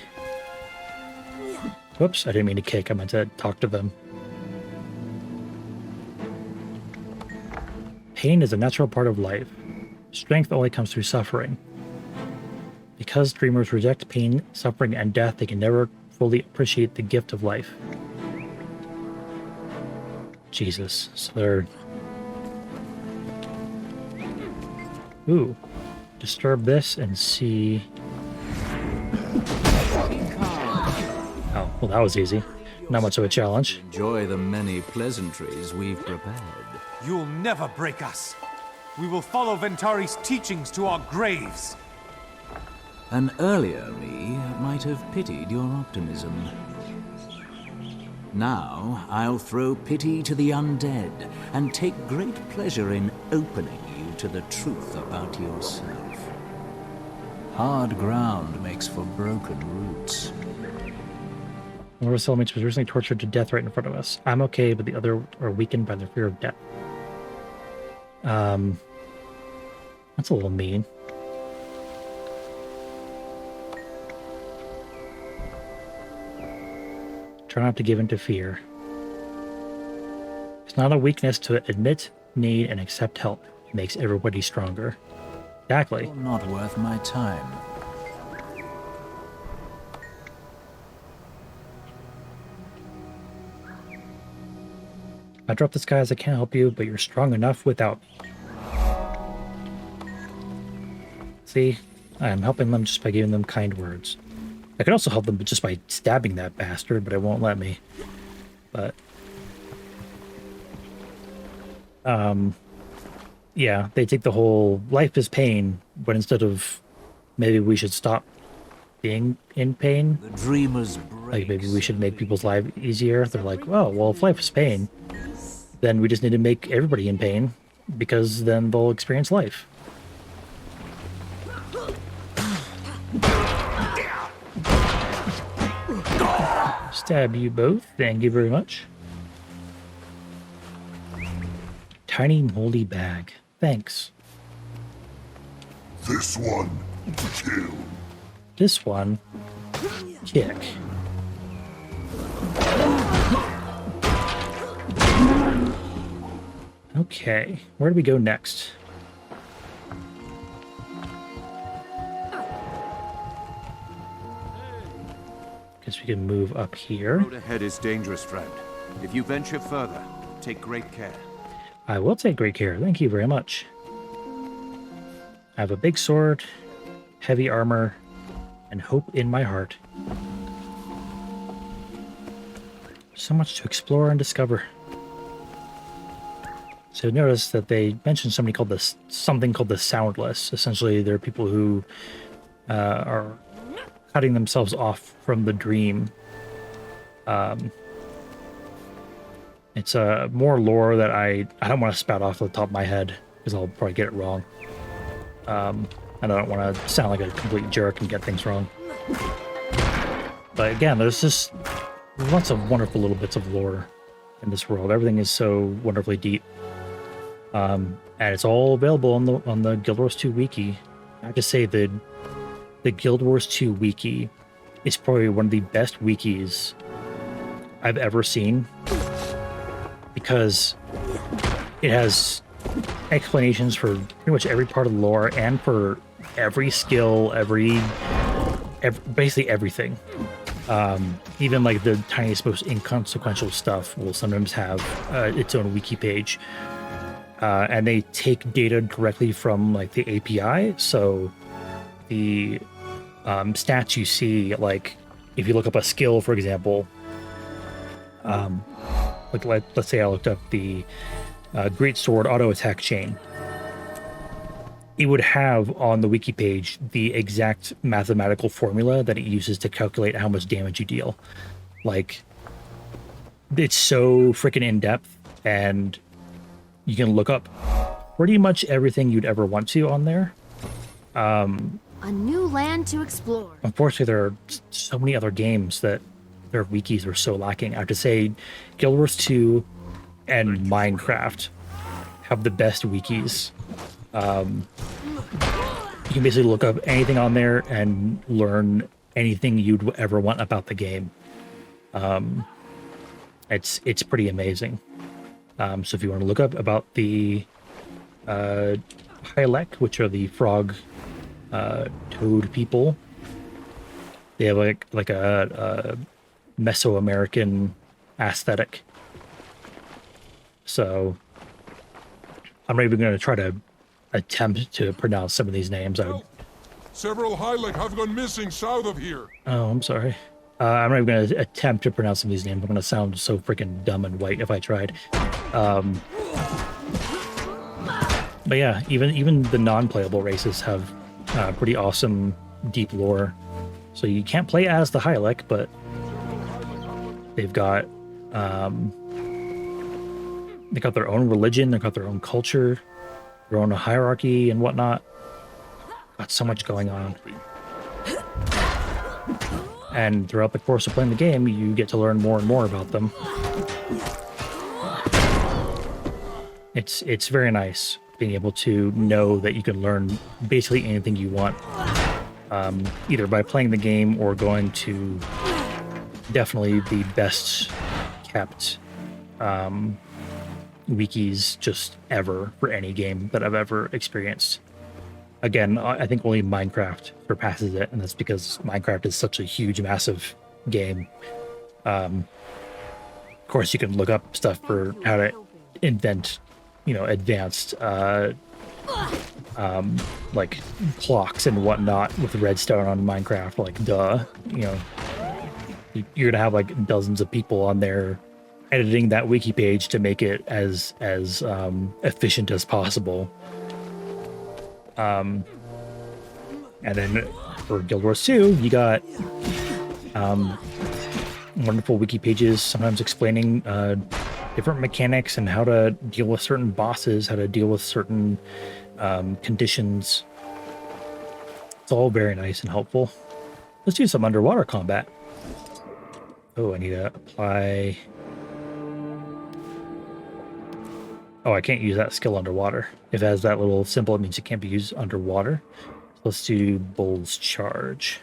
Whoops, I didn't mean to kick. I meant to talk to them. Pain is a natural part of life. Strength only comes through suffering. Because dreamers reject pain, suffering, and death, they can never fully appreciate the gift of life. Jesus. So they're... Ooh. Disturb this and see... Oh, well that was easy. Not much of a challenge. Enjoy the many pleasantries we've prepared. You'll never break us. We will follow Ventari's teachings to our graves. An earlier me might have pitied your optimism. Now I'll throw pity to the undead and take great pleasure in opening you to the truth about yourself. Hard ground makes for broken roots. One of our cellmates was recently tortured to death right in front of us. I'm okay, but the other are weakened by their fear of death. That's a little mean. Try not to give in to fear. It's not a weakness to admit, need, and accept help. It makes everybody stronger. Exactly. Not worth my time. I dropped this guy as I can't help you, but you're strong enough without me. See? I'm helping them just by giving them kind words. I could also help them just by stabbing that bastard, but it won't let me. But... yeah, they take the whole life is pain, but instead of maybe we should stop being in pain, the dreamer's like maybe we should make people's lives easier. They're like, oh, well, if life is pain, then we just need to make everybody in pain, because then they'll experience life. Stab you both, thank you very much. Tiny moldy bag, thanks. This one, kill. This one, kick. Okay, where do we go next? Guess we can move up here. The road ahead is dangerous, friend. If you venture further, take great care. I will take great care, thank you very much. I have a big sword, heavy armor, and hope in my heart. So much to explore and discover. So notice that they mentioned something called the Soundless. Essentially, they're people who are cutting themselves off from the dream. It's more lore that I don't want to spout off the top of my head, because I'll probably get it wrong. And I don't want to sound like a complete jerk and get things wrong. But again, there's just lots of wonderful little bits of lore in this world. Everything is so wonderfully deep. And it's all available on the Guild Wars 2 wiki. I have to say that the Guild Wars 2 wiki is probably one of the best wikis I've ever seen, because it has explanations for pretty much every part of the lore and for every skill, basically everything. Even like the tiniest, most inconsequential stuff will sometimes have its own wiki page. And they take data directly from like the API. So the stats you see, like if you look up a skill, for example, let's say I looked up the Great Sword auto attack chain. It would have on the wiki page the exact mathematical formula that it uses to calculate how much damage you deal. Like, it's so freaking in-depth, and you can look up pretty much everything you'd ever want to on there. A new land to explore. Unfortunately, there are so many other games that their wikis are so lacking. I have to say, Guild Wars 2 and Minecraft have the best wikis. You can basically look up anything on there and learn anything you'd ever want about the game. It's pretty amazing. So if you want to look up about the Hylek, which are the frog toad people, they have like a Mesoamerican aesthetic. So I'm not even going to try to attempt to pronounce some of these names. Several Hylek have gone missing south of here. Oh, I'm sorry. I'm not even going to attempt to pronounce some of these names. I'm going to sound so freaking dumb and white if I tried. But yeah, even the non-playable races have pretty awesome deep lore. So you can't play as the Hylek, but they've got their own religion, they've got their own culture, their own hierarchy and whatnot. Got so much going on. And throughout the course of playing the game, you get to learn more and more about them. It's very nice being able to know that you can learn basically anything you want, either by playing the game or going to definitely the best kept wikis just ever for any game that I've ever experienced. Again, I think only Minecraft surpasses it, and that's because Minecraft is such a huge, massive game. Of course, you can look up stuff for how to invent, advanced like clocks and whatnot with redstone on Minecraft. Like, duh, you're gonna have like dozens of people on there editing that wiki page to make it as efficient as possible. And then for Guild Wars 2, you got wonderful wiki pages, sometimes explaining different mechanics and how to deal with certain bosses, how to deal with certain conditions. It's all very nice and helpful. Let's do some underwater combat. Oh, I need to apply... Oh, I can't use that skill underwater. If it has that little symbol, it means it can't be used underwater. So let's do Bull's Charge.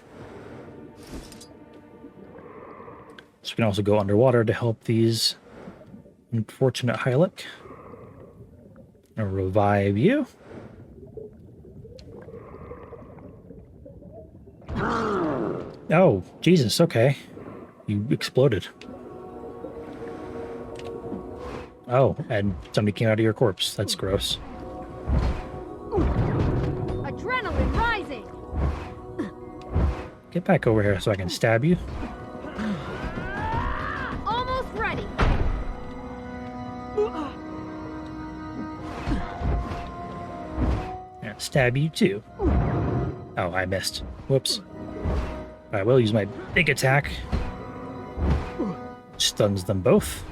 So we can also go underwater to help these unfortunate Hylek. I'll revive you. Oh, Jesus, okay. You exploded. Oh, and somebody came out of your corpse. That's gross. Adrenaline rising. Get back over here so I can stab you. Almost ready. And stab you too. Oh, I missed. Whoops. I will use my big attack. Stuns them both.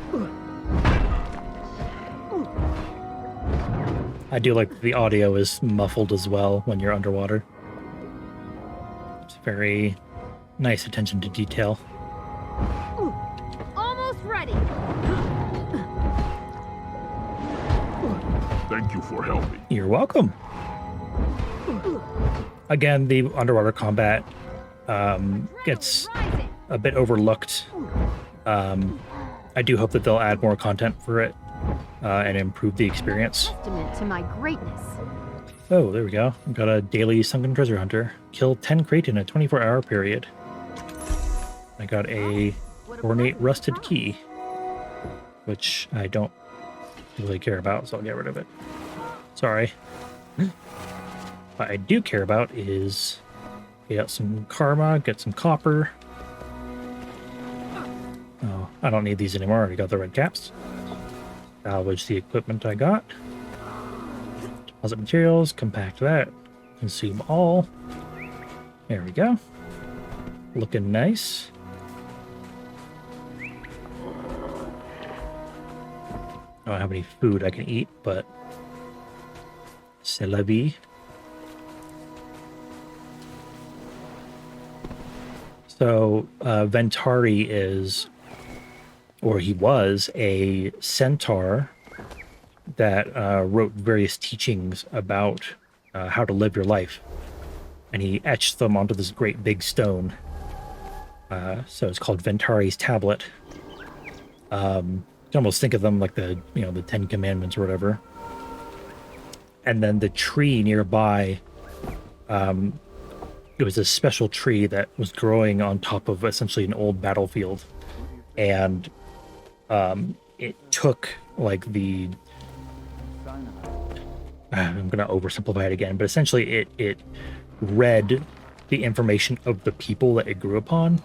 I do like the audio is muffled as well when you're underwater. It's very nice attention to detail. Almost ready. Thank you for helping. You're welcome. Again, the underwater combat gets a bit overlooked. I do hope that they'll add more content for it and improve the experience. Testament to my greatness. Oh, there we go. We've got a daily sunken treasure hunter. Kill 10 crate in a 24-hour period. I got a ornate rusted key, which I don't really care about, so I'll get rid of it. Sorry. What I do care about is get out some karma, get some copper. Oh, I don't need these anymore. I already got the red caps. Salvage the equipment I got. Deposit materials, compact that. Consume all. There we go. Looking nice. I don't have any food I can eat, but c'est la vie. So Ventari is, or he was, a centaur that wrote various teachings about how to live your life. and he etched them onto this great big stone. So it's called Ventari's tablet. You can almost think of them like the Ten Commandments or whatever. And then the tree nearby, it was a special tree that was growing on top of essentially an old battlefield. And it took like I'm going to oversimplify it again, but essentially it read the information of the people that it grew upon.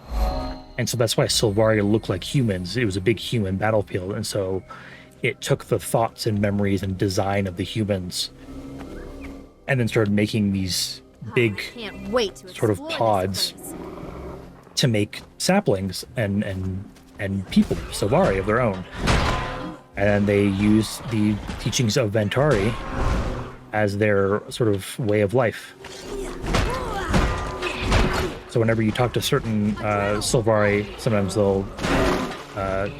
And so that's why Sylvaria looked like humans. It was a big human battlefield. And so it took the thoughts and memories and design of the humans and then started making these big Can't wait to sort of pods to make saplings and people, Sylvaria of their own. And they use the teachings of Ventari as their sort of way of life. So whenever you talk to certain Sylvari, sometimes they'll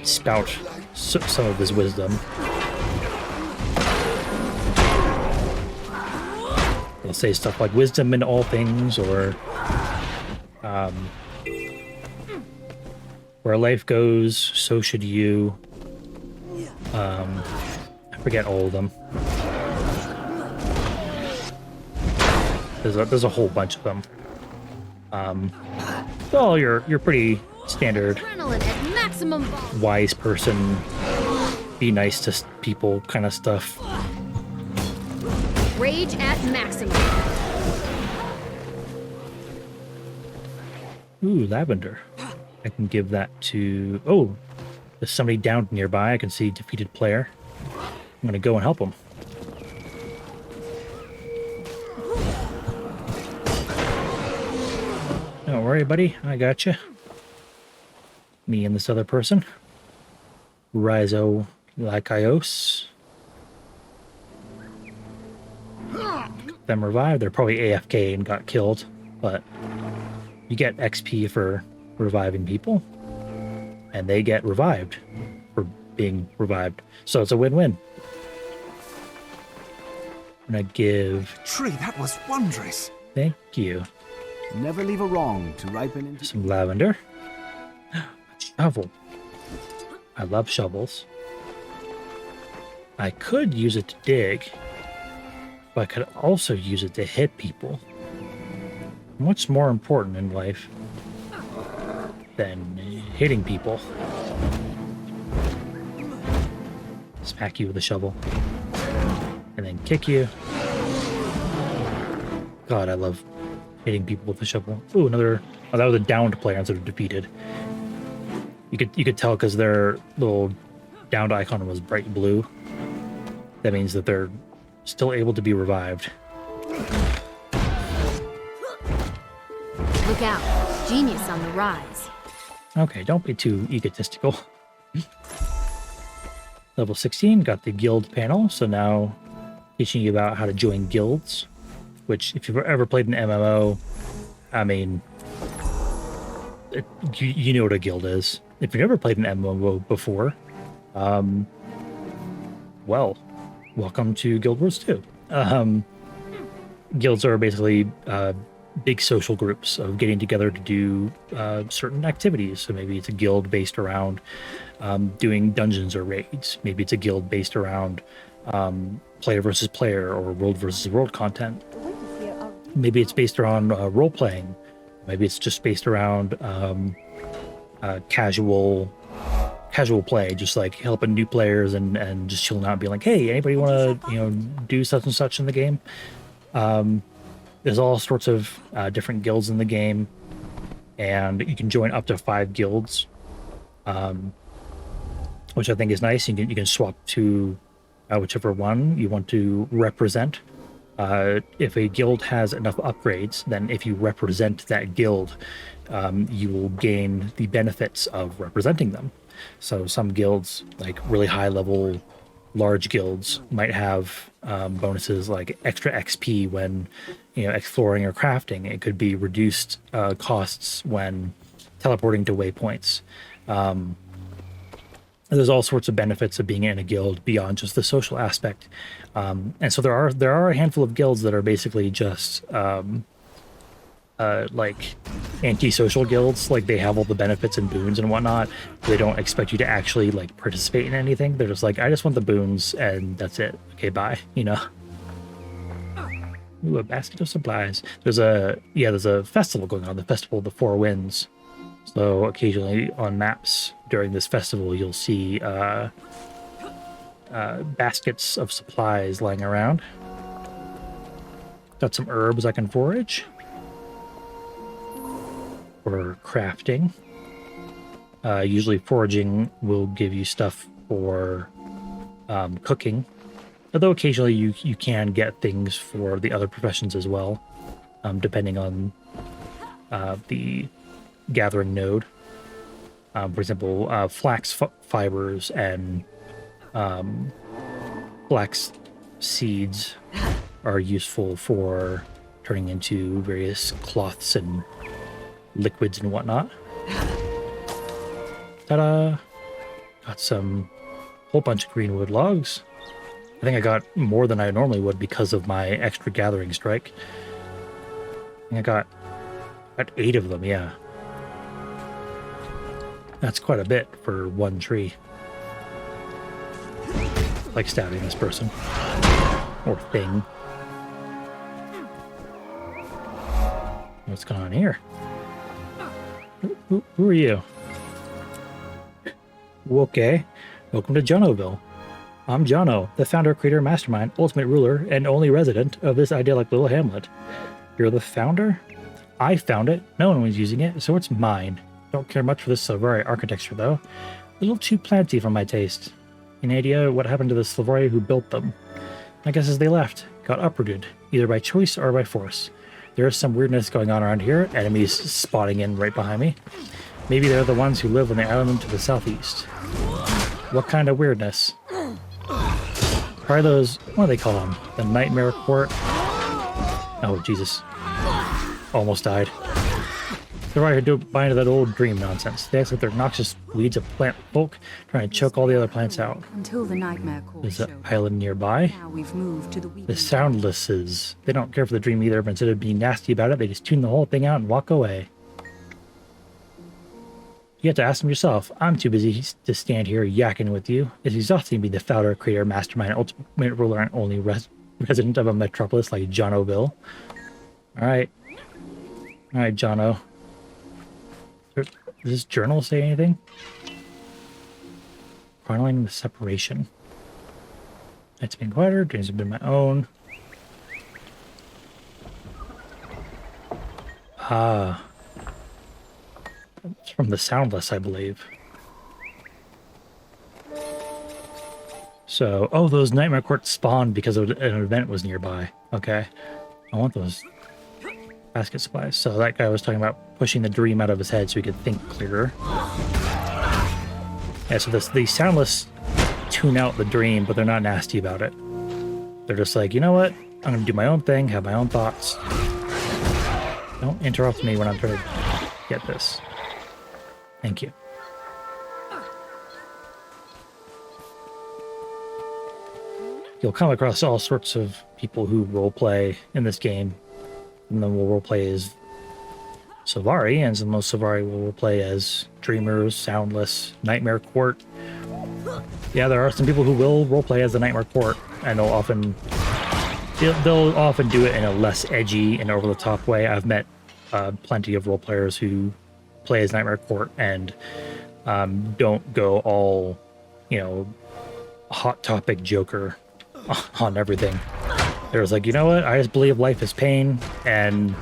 spout some of this wisdom. They'll say stuff like wisdom in all things, or where life goes, so should you. I forget all of them. There's a whole bunch of them. Well, you're pretty standard Adrenaline at maximum volume. wise person, be nice to people kind of stuff. Rage at maximum. Ooh, lavender. I can give that to... Oh, there's somebody downed nearby. I can see defeated player. I'm gonna go and help him. Don't worry, buddy. I got you. Me and this other person. Rhizo Lycaios. Them revived. They're probably AFK and got killed, but you get XP for reviving people, and they get revived for being revived. So it's a win-win. I'm gonna give... Tree, that was wondrous. Thank you. Never leave a wrong to ripen into... Some lavender. A shovel. I love shovels. I could use it to dig, but I could also use it to hit people. What's more important in life than hitting people? Smack you with a shovel. And then kick you. God, I love hitting people with a shovel. Ooh, another... Oh, that was a downed player instead of defeated. You could tell because their little downed icon was bright blue. That means that they're still able to be revived. Look out. Genius on the rise. Okay, don't be too egotistical. Level 16, got the guild panel, so now teaching you about how to join guilds, which if you've ever played an MMO, I mean, you know what a guild is. If you've never played an MMO before, well, welcome to Guild Wars 2. Guilds are basically big social groups of getting together to do certain activities. So maybe it's a guild based around doing dungeons or raids. Maybe it's a guild based around player versus player or world versus world content. Maybe it's based around role playing. Maybe it's just based around casual play, just like helping new players and just chilling out and being like, hey, anybody want to do such and such in the game? There's all sorts of different guilds in the game, and you can join up to 5 guilds, which I think is nice. You can swap to whichever one you want to represent. If a guild has enough upgrades, then if you represent that guild, you will gain the benefits of representing them. So some guilds, like really high level large guilds, might have bonuses like extra XP when exploring or crafting. It could be reduced costs when teleporting to waypoints. There's all sorts of benefits of being in a guild beyond just the social aspect, and so there are a handful of guilds that are basically just like antisocial guilds. Like they have all the benefits and boons and whatnot. They don't expect you to actually like participate in anything. They're just like, I just want the boons and that's it. Okay, bye. You know. Ooh, a basket of supplies. There's a festival going on, the Festival of the Four Winds. So occasionally on maps during this festival, you'll see baskets of supplies lying around. Got some herbs I can forage for crafting. Usually foraging will give you stuff for cooking. Although occasionally you can get things for the other professions as well, depending on the gathering node. For example, flax fibers and flax seeds are useful for turning into various cloths and liquids and whatnot. Ta-da! Got some whole bunch of greenwood logs. I think I got more than I normally would because of my extra gathering strike. I think I got 8 of them, yeah. That's quite a bit for one tree. Like stabbing this person. Or thing. What's going on here? Who are you? Okay. Welcome to Jonoville. I'm Jono, the founder, creator, mastermind, ultimate ruler, and only resident of this idyllic little hamlet. You're the founder? I found it. No one was using it, so it's mine. Don't care much for this Sylvari architecture, though. A little too planty for my taste. Any idea what happened to the Sylvari who built them? My guess is they left, got uprooted, either by choice or by force. There is some weirdness going on around here, enemies spawning in right behind me. Maybe they're the ones who live on the island to the southeast. What kind of weirdness? Probably those, what do they call them? The Nightmare Court? Oh, Jesus. Almost died. They're right here to buy into that old dream nonsense. They act like they're noxious weeds of plant folk trying to choke all the other plants out. Until the Nightmare Court. There's an island nearby. Now we've moved to the Soundlesses. They don't care for the dream either, but instead of being nasty about it, they just tune the whole thing out and walk away. You have to ask them yourself. I'm too busy to stand here yakking with you. It's exhausting to be the founder, creator, mastermind, ultimate ruler, and only resident of a metropolis like Jonoville. Alright. Alright, Jono. Does this journal say anything? Chronicling the separation. It's been quieter, dreams have been my own. Ah. It's from the Soundless, I believe. So, oh, those Nightmare Courts spawned because an event was nearby. Okay. I want those basket supplies. So that guy was talking about pushing the dream out of his head so he could think clearer. Yeah, so the Soundless tune out the dream, but they're not nasty about it. They're just like, you know what? I'm going to do my own thing, have my own thoughts. Don't interrupt me when I'm trying to get this. Thank you. You'll come across all sorts of people who roleplay in this game. And then will roleplay as Sylvari, and some of those Sylvari will roleplay as Dreamers, Soundless, Nightmare Court. Yeah, there are some people who will roleplay as the Nightmare Court, and they'll often do it in a less edgy and over-the-top way. I've met plenty of roleplayers who play as Nightmare Court and don't go all, you know, hot topic Joker on everything. There's like, you know what? I just believe life is pain, and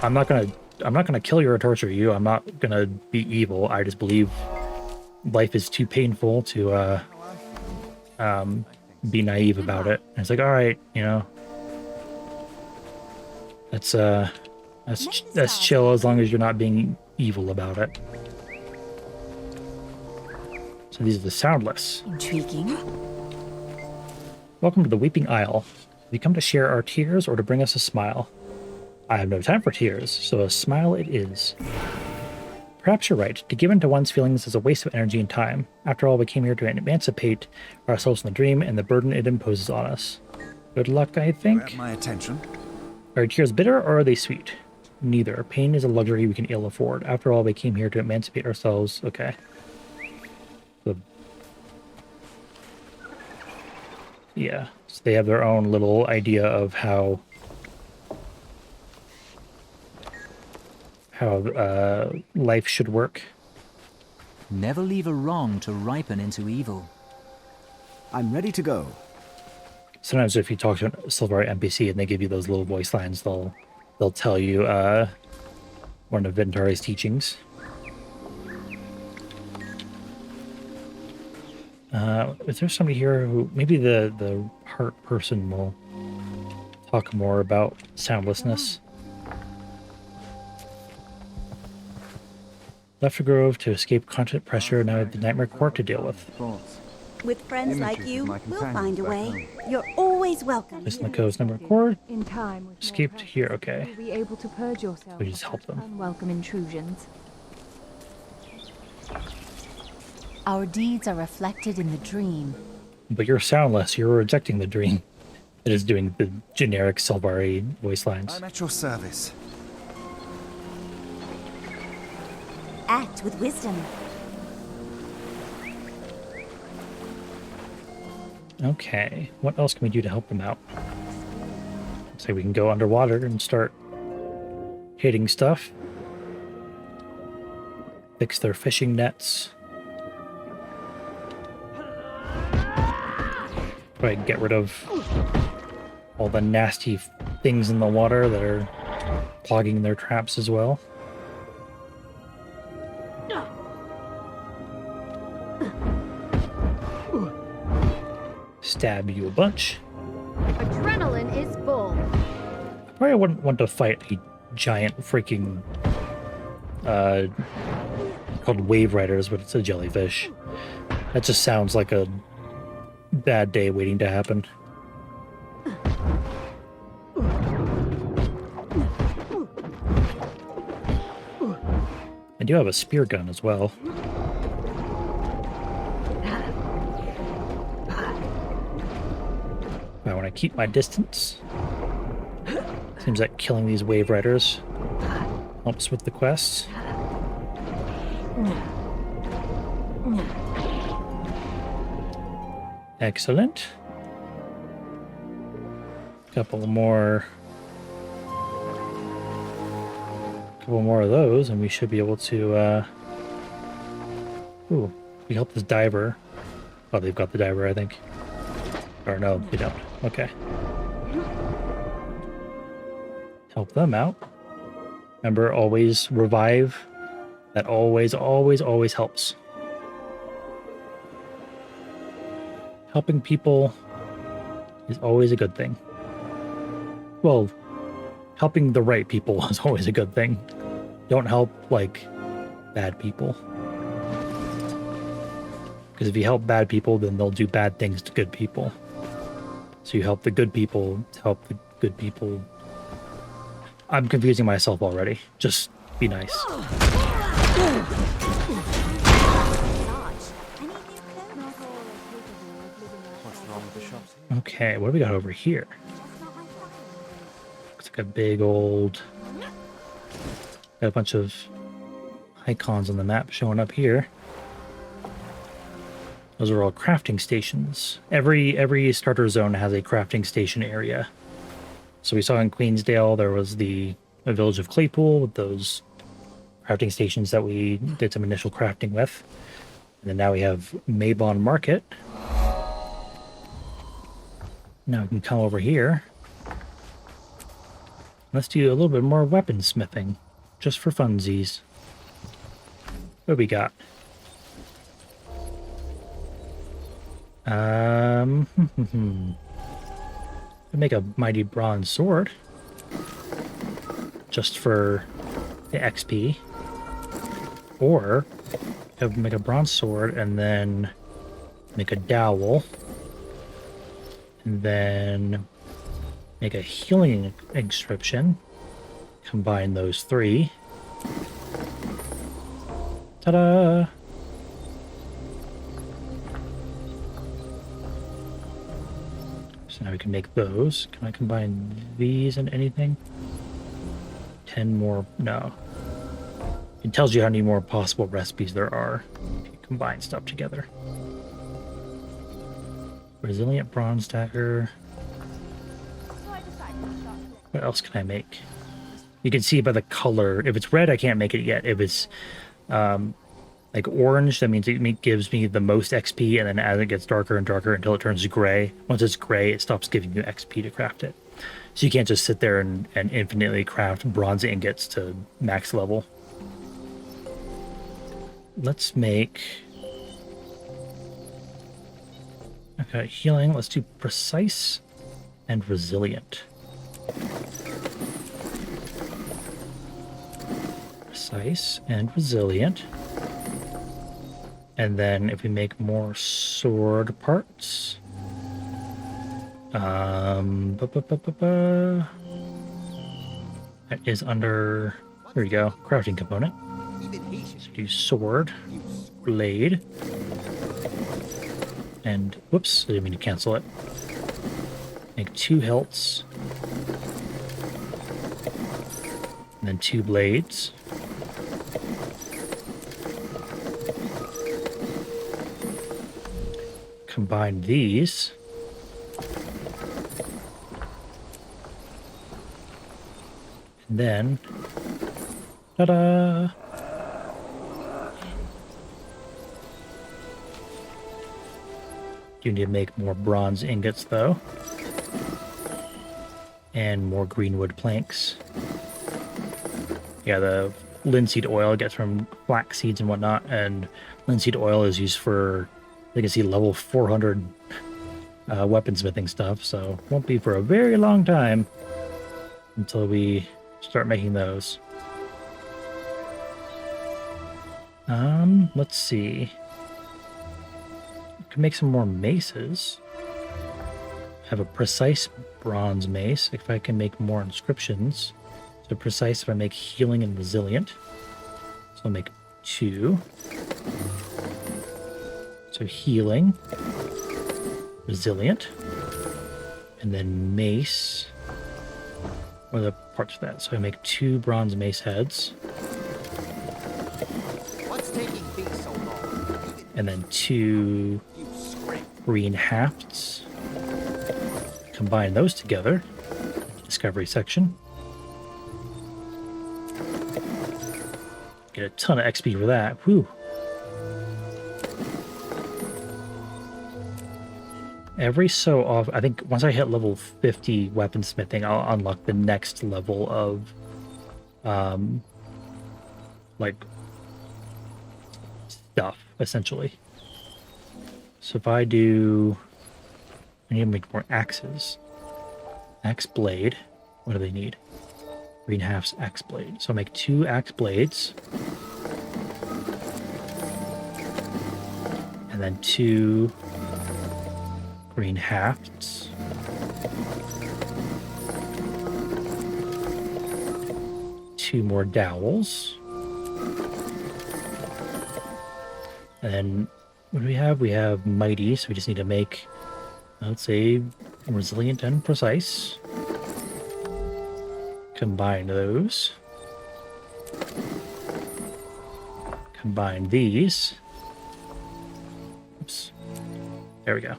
I'm not gonna kill you or torture you. I'm not gonna be evil. I just believe life is too painful to be naive about it. And it's like, all right, you know, that's chill as long as you're not being evil about it. So these are the Soundless. Intriguing. Welcome to the Weeping Isle. Have you come to share our tears or to bring us a smile? I have no time for tears, so a smile it is. Perhaps you're right. To give in to one's feelings is a waste of energy and time. After all, we came here to emancipate ourselves from the dream and the burden it imposes on us. Good luck, I think. Grab my attention. Are your tears bitter or are they sweet? Neither. Pain is a luxury we can ill afford. After all, we came here to emancipate ourselves. Okay. Yeah, so they have their own little idea of how life should work. Never leave a wrong to ripen into evil. I'm ready to go. Sometimes if you talk to a Sylvari NPC and they give you those little voice lines, they'll tell you one of Ventari's teachings. Is there somebody here who maybe the heart person will talk more about soundlessness? Left a grove to escape constant pressure. Now I have the Nightmare Court to deal with. With friends like you, we'll find a way. You're always welcome. Listen to Co's Nightmare Court. In time, Escaped here. Okay. you'll be able to purge yourself We just help them. unwelcome intrusions. Our deeds are reflected in the dream. But you're soundless. You're rejecting the dream. It is doing the generic Sylvari voice lines. I'm at your service. Act with wisdom. Okay, what else can we do to help them out? Say we can go underwater and start hitting stuff. Fix their fishing nets. Try and get rid of all the nasty things in the water that are clogging their traps as well. Stab you a bunch. Adrenaline is full. I probably wouldn't want to fight a giant freaking called wave riders, but it's a jellyfish. That just sounds like a bad day waiting to happen. I do have a spear gun as well. I want to keep my distance. Seems like killing these wave riders helps with the quest. Excellent. Couple more of those, and we should be able to. Ooh, we help this diver. Oh, they've got the diver, I think. Or no, they don't. Okay. Help them out. Remember, always revive. That always, always, always helps. Helping people is always a good thing. Well, helping the right people is always a good thing. Don't help, like, bad people. Because if you help bad people, then they'll do bad things to good people. So you help the good people to help the good people. I'm confusing myself already. Just be nice. Okay, what do we got over here? Looks like a big old... Got a bunch of icons on the map showing up here. Those are all crafting stations. Every starter zone has a crafting station area. So we saw in Queensdale there was a village of Claypool with those crafting stations that we did some initial crafting with. And then now we have Maybon Market. Now we can come over here. Let's do a little bit more weaponsmithing, just for funsies. What do we got? Make a mighty bronze sword, just for the XP, or make a bronze sword and then make a dowel, and then make a healing inscription. Combine those three. Ta-da! So now we can make those. Can I combine these into anything? 10 more. No. It tells you how many more possible recipes there are if you combine stuff together. Resilient bronze dagger. What else can I make? You can see by the color. If it's red, I can't make it yet. If it's like orange, that means it gives me the most XP, and then as it gets darker and darker until it turns gray. Once it's gray, it stops giving you XP to craft it. So you can't just sit there and infinitely craft bronze ingots to max level. Let's make... Okay, healing. Let's do precise and resilient. Precise and resilient. And then if we make more sword parts, that is under, there we go, crafting component. So do sword, blade, and whoops, I didn't mean to cancel it. Make 2 hilts, and then 2 blades. Combine these. And then, ta-da! You need to make more bronze ingots, though. And more greenwood planks. Yeah, the linseed oil gets from flax seeds and whatnot, and linseed oil is used for, you can see, level 400 weaponsmithing stuff, so won't be for a very long time until we start making those. Let's see. We can make some more maces. I have a precise bronze mace. If I can make more inscriptions. So precise if I make healing and resilient. So I'll make 2. So healing, resilient, and then mace. What are the parts of that? So I make 2 bronze mace heads. What's taking thee so long? And then 2 green hafts. Combine those together. Discovery section. Get a ton of XP for that. Whew. Every so often, I think once I hit level 50 weaponsmithing, I'll unlock the next level of, like, stuff, essentially. So if I do, I need to make more axes. Axe blade, what do they need? Green halves axe blade. So I'll make 2 axe blades. And then 2 green hafts. Two more dowels. And then what do we have? We have mighty, so we just need to make, let's say, resilient and precise. Combine those. Combine these. Oops. There we go.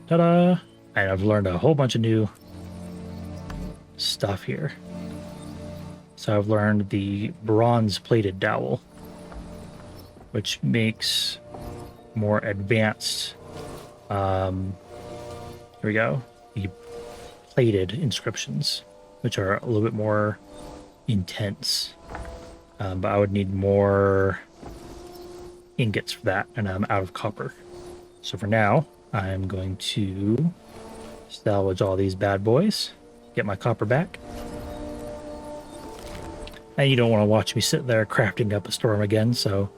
Ta-da! And I've learned a whole bunch of new stuff here. So I've learned the bronze-plated dowel, which makes more advanced, here we go, the plated inscriptions, which are a little bit more intense. But I would need more ingots for that, and I'm out of copper. So for now, I'm going to salvage all these bad boys, get my copper back. And you don't want to watch me sit there crafting up a storm again, so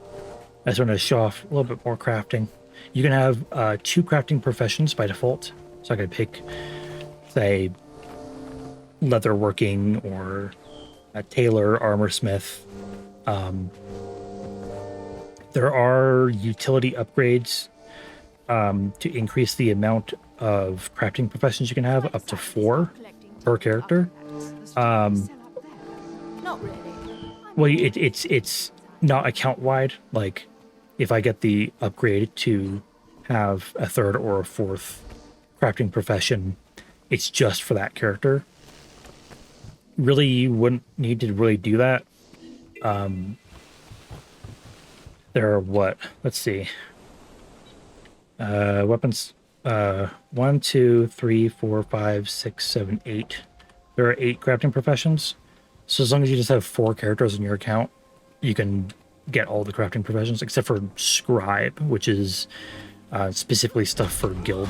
I just want to show off a little bit more crafting. You can have 2 crafting professions by default. So I could pick, say, leatherworking or a tailor, armorsmith. There are utility upgrades to increase the amount of crafting professions you can have up to 4 per character. Not really. Well, it's not account wide. Like, if I get the upgrade to have a third or a fourth crafting profession, it's just for that character. Really, you wouldn't need to really do that. There are what? Let's see. Weapons. 1, 2, 3, 4, 5, 6, 7, 8. There are 8 crafting professions. So as long as you just have 4 characters in your account, you can get all the crafting professions except for Scribe, which is specifically stuff for guild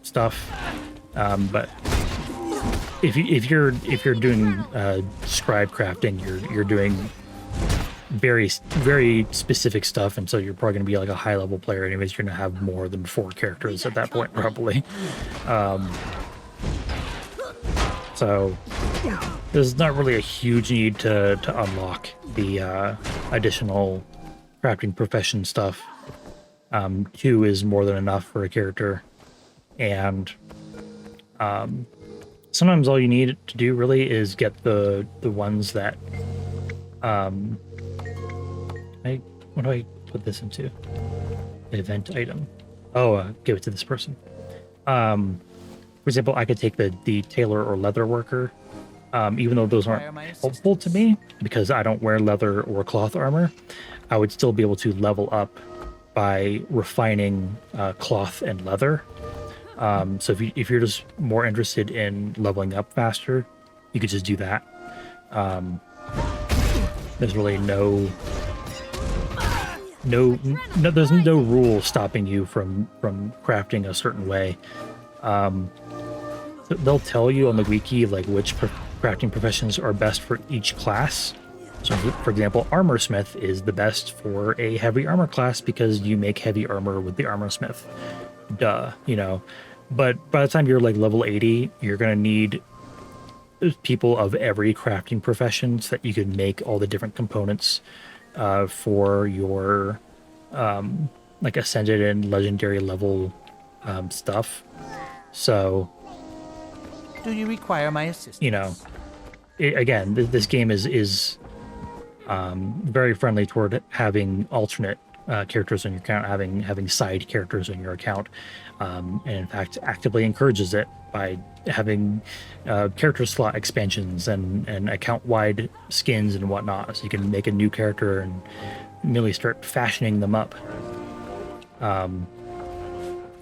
stuff. But if you're doing Scribe crafting, you're doing very specific stuff, and so you're probably going to be like a high level player anyways. You're going to have more than 4 characters at that point probably. So there's not really a huge need to unlock the additional crafting profession stuff. 2 is more than enough for a character, and sometimes all you need to do really is get the ones that what do I put this into? The event item. Oh, give it to this person. For example, I could take the tailor or leather worker, even though those aren't helpful to me because I don't wear leather or cloth armor. I would still be able to level up by refining cloth and leather. So if you're just more interested in leveling up faster, you could just do that. There's really no there's no rule stopping you from crafting a certain way. They'll tell you on the wiki like which crafting professions are best for each class. So for example, armor smith is the best for a heavy armor class because you make heavy armor with the armor smith. Duh, you know. But by the time you're like level 80, you're gonna need people of every crafting profession so that you can make all the different components for your like ascended and legendary level stuff. So do you require my assistance? You know, again, this game is very friendly toward having alternate characters in your account, having side characters in your account, and in fact actively encourages it by having character slot expansions and account-wide skins and whatnot, so you can make a new character and immediately start fashioning them up.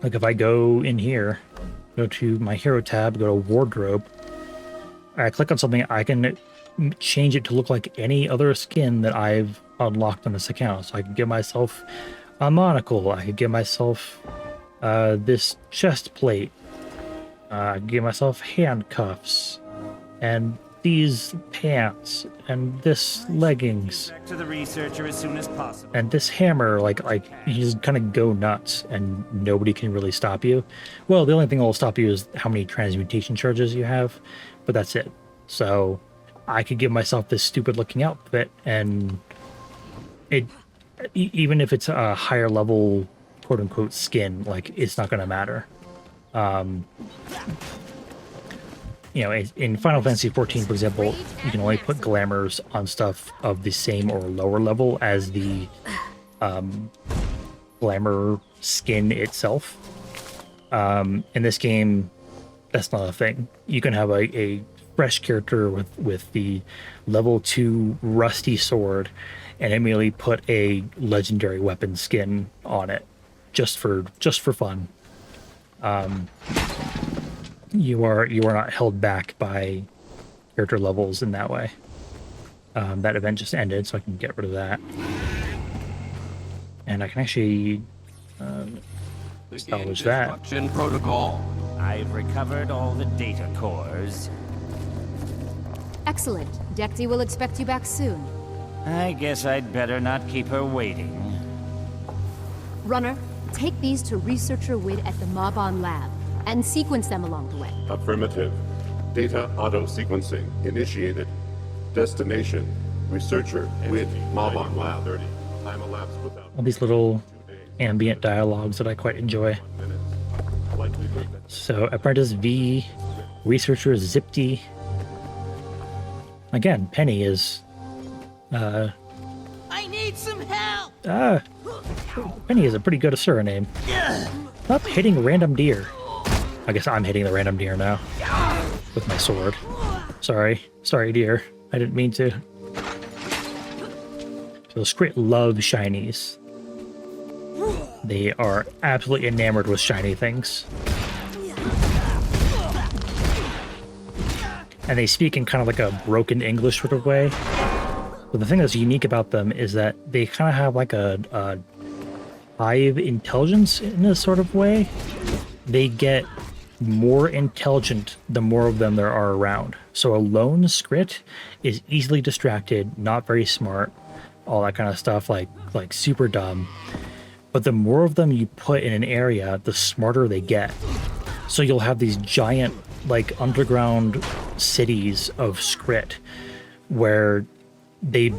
Like if I go in here, go to my hero tab, go to wardrobe, I click on something, I can change it to look like any other skin that I've unlocked on this account. So I can give myself a monocle, I could give myself this chest plate, I could give myself handcuffs, and these pants, and this leggings, Back to the researcher as soon as possible. and this hammer. Like you just kind of go nuts, and nobody can really stop you. Well, the only thing that will stop you is how many transmutation charges you have, but that's it. So I could give myself this stupid looking outfit, and even if it's a higher level quote unquote skin, like it's not going to matter. You know, in Final Fantasy XIV, for example, you can only put glamours on stuff of the same or lower level as the glamour skin itself. In this game, that's not a thing. You can have a fresh character with the level 2 rusty sword and immediately put a legendary weapon skin on it just for fun. You are not held back by character levels in that way. That event just ended, so I can get rid of that. And I can actually salvage that. Protocol. I've recovered all the data cores. Excellent. Dekti will expect you back soon. I guess I'd better not keep her waiting. Runner, take these to Researcher Wid at the Mabon lab and sequence them along the way. Affirmative. Data auto-sequencing initiated. Destination, Researcher with Mabon Lab. Time elapsed without... All these little ambient dialogues that I quite enjoy. So, Apprentice V, Researcher Zipti, Again, Penny is I need some help. Penny is a pretty good Asura name. Stop hitting random deer. I guess I'm hitting the random deer now with my sword. Sorry, deer. I didn't mean to. So Skrit love shinies. They are absolutely enamored with shiny things. And they speak in kind of like a broken English sort of way. But the thing that's unique about them is that they kind of have like a hive intelligence in a sort of way. They get more intelligent the more of them there are around. So a lone Skrit is easily distracted, not very smart, all that kind of stuff, like super dumb. But the more of them you put in an area, the smarter they get. So you'll have these giant, like, underground cities of Skrit where they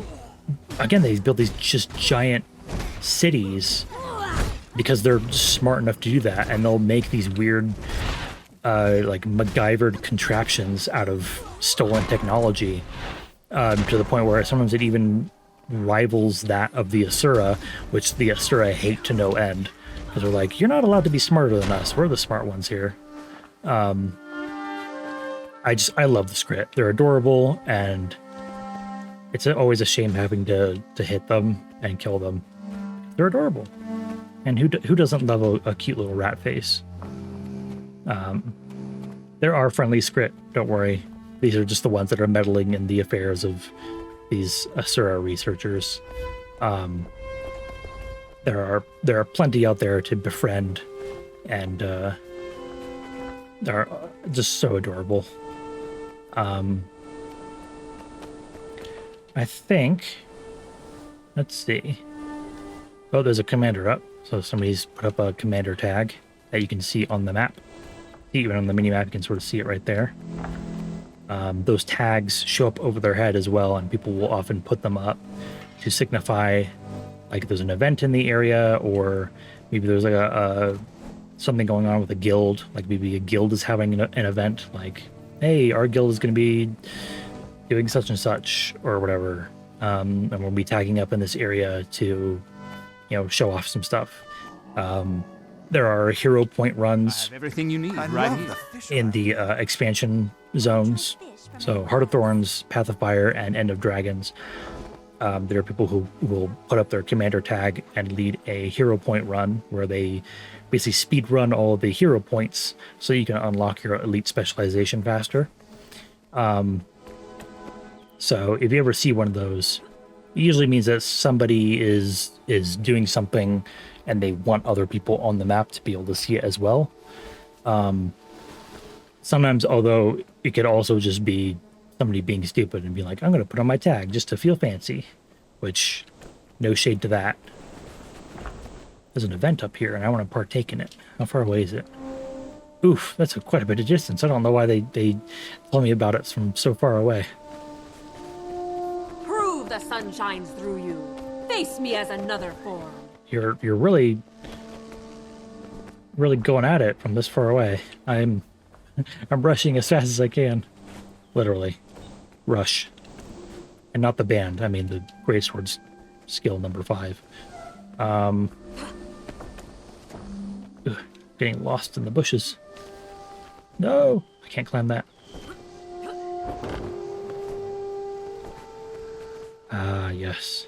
build these just giant cities because they're smart enough to do that, and they'll make these weird, like, MacGyvered contraptions out of stolen technology to the point where sometimes it even rivals that of the Asura, which the Asura hate to no end because they're like, you're not allowed to be smarter than us. We're the smart ones here. I love the Skrit. They're adorable, and it's always a shame having to hit them and kill them. They're adorable. And who doesn't love a cute little rat face? There are friendly Skrit, don't worry. These are just the ones that are meddling in the affairs of these Asura researchers. There are plenty out there to befriend, and they're just so adorable. I think, let's see. Oh, there's a commander up. So somebody's put up a commander tag that you can see on the map. Even on the mini map, you can sort of see it right there. Those tags show up over their head as well, and people will often put them up to signify, like, there's an event in the area, or maybe there's like a something going on with a guild. Like maybe a guild is having an event, like, hey, our guild is going to be doing such and such or whatever, and we'll be tagging up in this area to, show off some stuff. There are hero point runs everything you need right here in the expansion zones. So Heart of Thorns, Path of Fire, and End of Dragons. There are people who will put up their commander tag and lead a hero point run where they basically speed run all of the hero points so you can unlock your elite specialization faster. So if you ever see one of those, it usually means that somebody is doing something and they want other people on the map to be able to see it as well. Sometimes, although, it could also just be somebody being stupid and be like, I'm going to put on my tag just to feel fancy, which, no shade to that. There's an event up here and I want to partake in it. How far away is it? Oof, that's quite a bit of distance. I don't know why they told me about it from so far away. Prove the sun shines through you. Face me as another form. You're really going at it from this far away. I'm rushing as fast as I can. Literally. Rush. And not the band. I mean the Greatsword's skill number 5. Getting lost in the bushes. No! I can't climb that. Ah, yes.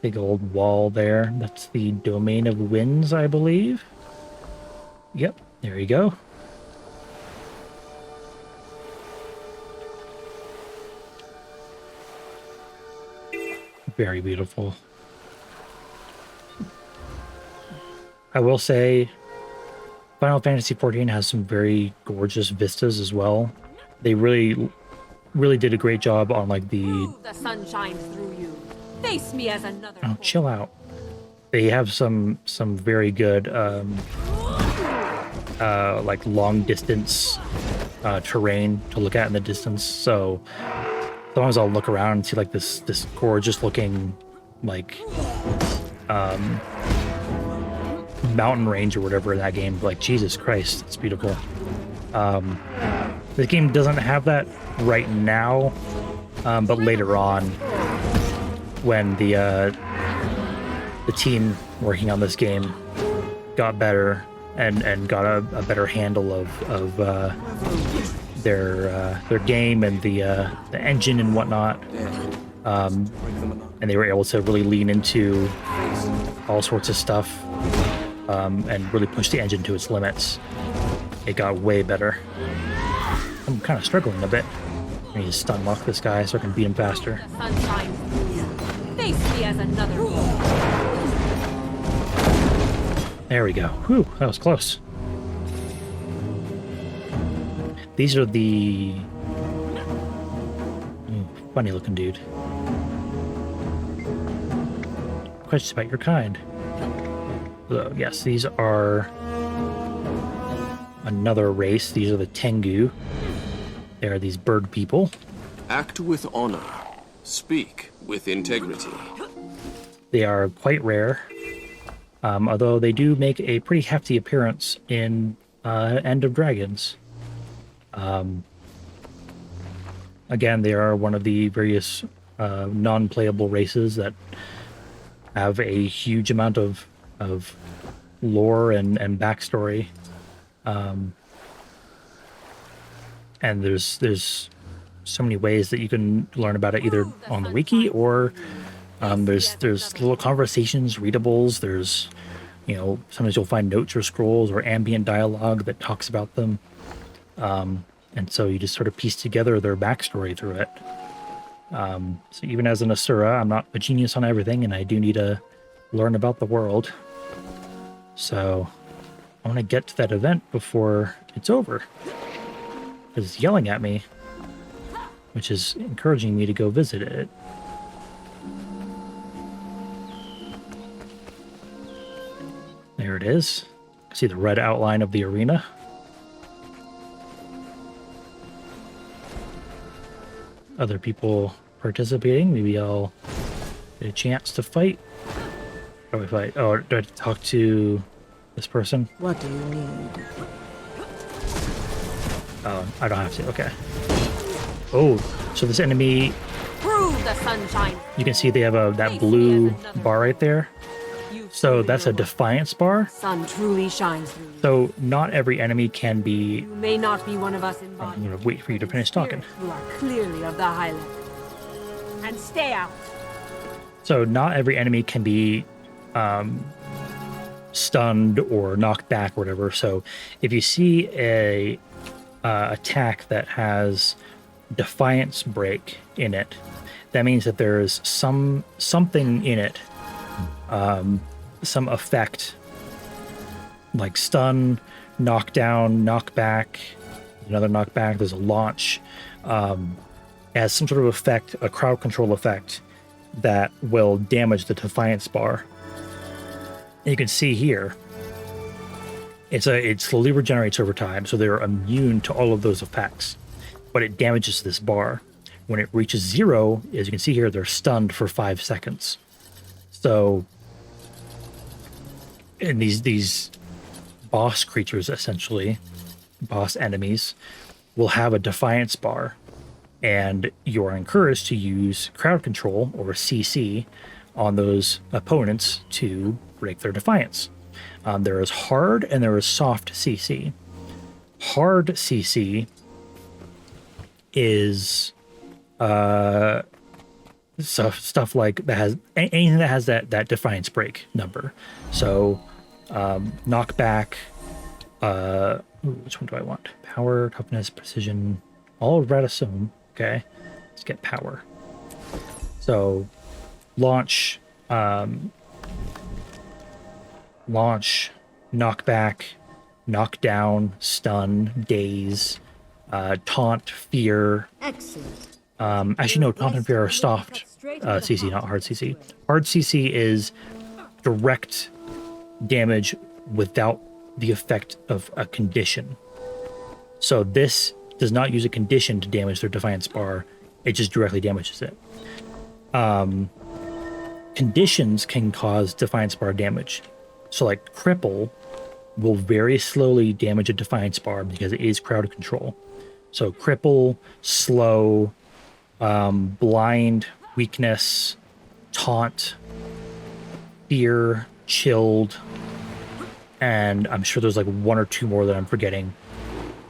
Big old wall there. That's the Domain of Winds, I believe. Yep, there you go. Very beautiful. I will say, Final Fantasy XIV has some very gorgeous vistas as well. They really did a great job on, like, the sun shines through you. Face me as another. Oh, chill out. They have some very good like long distance terrain to look at in the distance. So sometimes I'll look around and see like this gorgeous looking like mountain range or whatever in that game. Like, Jesus Christ, it's beautiful. This game doesn't have that right now, but later on, when the team working on this game got better and got a better handle of their game and the engine and whatnot, and they were able to really lean into all sorts of stuff and really push the engine to its limits. It got way better. I'm kind of struggling a bit. I need to stun lock this guy so I can beat him faster. Face me as another. There we go. Whew, that was close. These are the funny looking dude. Questions about your kind. So, yes, these are another race. These are the Tengu. They are these bird people. Act with honor. Speak with integrity. They are quite rare, although they do make a pretty hefty appearance in End of Dragons. Again, they are one of the various non-playable races that have a huge amount of lore and backstory. And there's so many ways that you can learn about it, either on the wiki or there's little conversations, readables. There's, sometimes you'll find notes or scrolls or ambient dialogue that talks about them. And so you just sort of piece together their backstory through it. So even as an Asura, I'm not a genius on everything, and I do need to learn about the world. So I want to get to that event before it's over. It's yelling at me, which is encouraging me to go visit it. There it is. See the red outline of the arena. Other people participating. Maybe I'll get a chance to fight. How do I fight? Oh, do I have to talk to this person? What do you need? Oh, I don't have to. Okay. Oh, so this enemy, Prove the sunshine. you can see they have that blue bar right there. So that's a defiance bar. Sun truly shines through you. So not every enemy can be. You may not be one of us in body. I'm gonna wait for you to finish talking. You are clearly of the Highland. And stay out. So not every enemy can be stunned or knocked back or whatever. So if you see a attack that has defiance break in it, that means that there is something in it, some effect like stun, knockdown, knockback, another knockback. There's a launch, as some sort of effect, a crowd control effect that will damage the defiance bar. And you can see here, it slowly regenerates over time, so they're immune to all of those effects, but it damages this bar. When it reaches 0, as you can see here, they're stunned for 5 seconds. So, and these boss creatures, essentially, boss enemies, will have a defiance bar, and you are encouraged to use crowd control, or CC, on those opponents to break their defiance. There is hard and there is soft CC. Hard CC is stuff like that has anything that has that defiance break number. So knockback. Which one do I want? Power, toughness, precision, all red assume. Okay, let's get power. So launch, knockback, knockdown, stun, daze, taunt, fear. Excellent. Actually, no, taunt and fear are soft CC, not hard CC. Hard CC is direct damage without the effect of a condition. So this does not use a condition to damage their defiance bar. It just directly damages it. Conditions can cause defiance bar damage. So like cripple will very slowly damage a defiance bar because it is crowd control. So cripple, slow, blind, weakness, taunt, fear, chilled, and I'm sure there's like one or two more that I'm forgetting.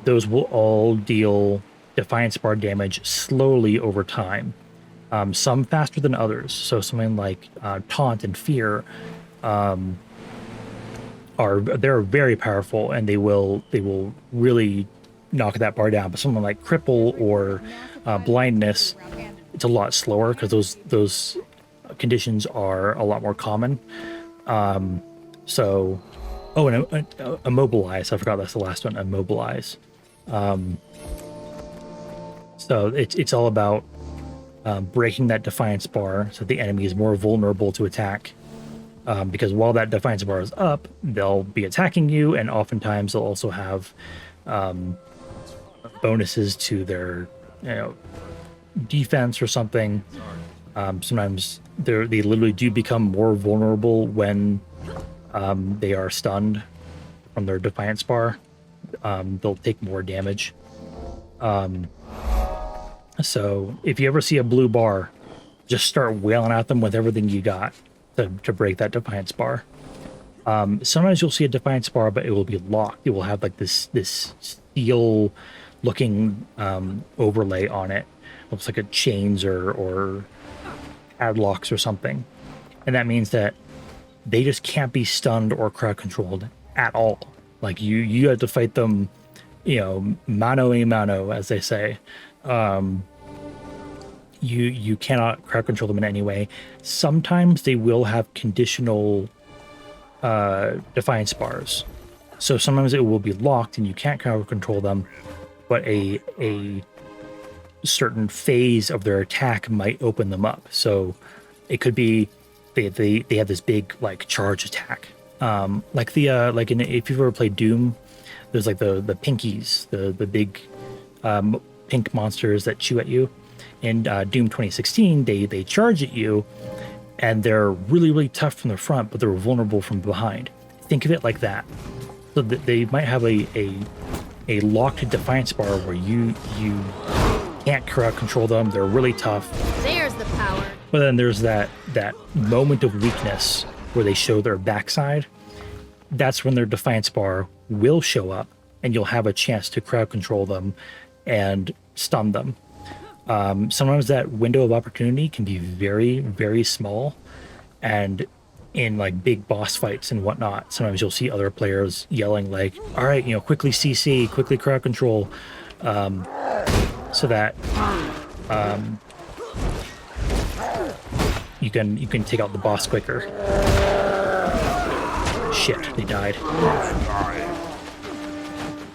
Those will all deal Defiance bar damage slowly over time. Some faster than others. So something like taunt and fear they're very powerful, and they will really knock that bar down. But something like cripple or blindness, it's a lot slower because those conditions are a lot more common. And immobilize. I forgot that's the last one. Immobilize. So it's all about breaking that defiance bar so the enemy is more vulnerable to attack. Because while that defiance bar is up, they'll be attacking you, and oftentimes they'll also have bonuses to their defense or something. Sometimes they literally do become more vulnerable when they are stunned from their defiance bar. They'll take more damage. So if you ever see a blue bar, just start wailing at them with everything you got to break that defiance bar. Sometimes you'll see a defiance bar, but it will be locked. It will have like this steel looking overlay on it. Looks like a chains or padlocks or something. And that means that they just can't be stunned or crowd controlled at all. Like you have to fight them, mano a mano, as they say. You cannot crowd control them in any way. Sometimes they will have conditional defiance bars. So sometimes it will be locked and you can't crowd control them, but a certain phase of their attack might open them up. So it could be they have this big like charge attack. If you've ever played Doom, there's like the pinkies, the big pink monsters that chew at you. In Doom 2016, they charge at you, and they're really, really tough from the front, but they're vulnerable from behind. Think of it like that. So that they might have a locked defiance bar where you can't crowd control them. They're really tough. There's the power. But then there's that moment of weakness where they show their backside. That's when their defiance bar will show up, and you'll have a chance to crowd control them and stun them. Sometimes that window of opportunity can be very, very small, and in like big boss fights and whatnot, sometimes you'll see other players yelling like, all right, quickly CC, quickly crowd control, so that you can take out the boss quicker. Shit, they died.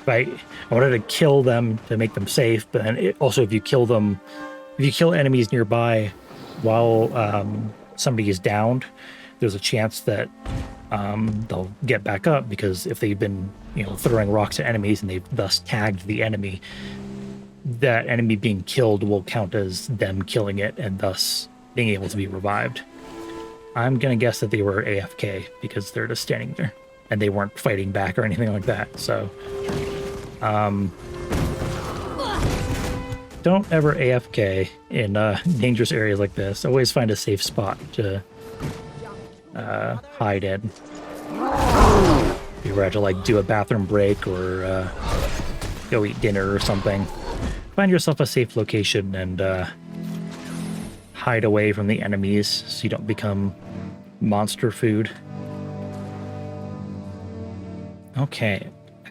Right? I wanted to kill them to make them safe, but then also if you kill enemies nearby while somebody is downed, there's a chance that they'll get back up, because if they've been throwing rocks at enemies and they've thus tagged the enemy, that enemy being killed will count as them killing it and thus being able to be revived. I'm gonna guess that they were AFK because they're just standing there and they weren't fighting back or anything like that. So don't ever AFK in dangerous areas like this. Always find a safe spot to hide in. If you ever had to like do a bathroom break or go eat dinner or something, find yourself a safe location and hide away from the enemies so you don't become monster food. Okay, I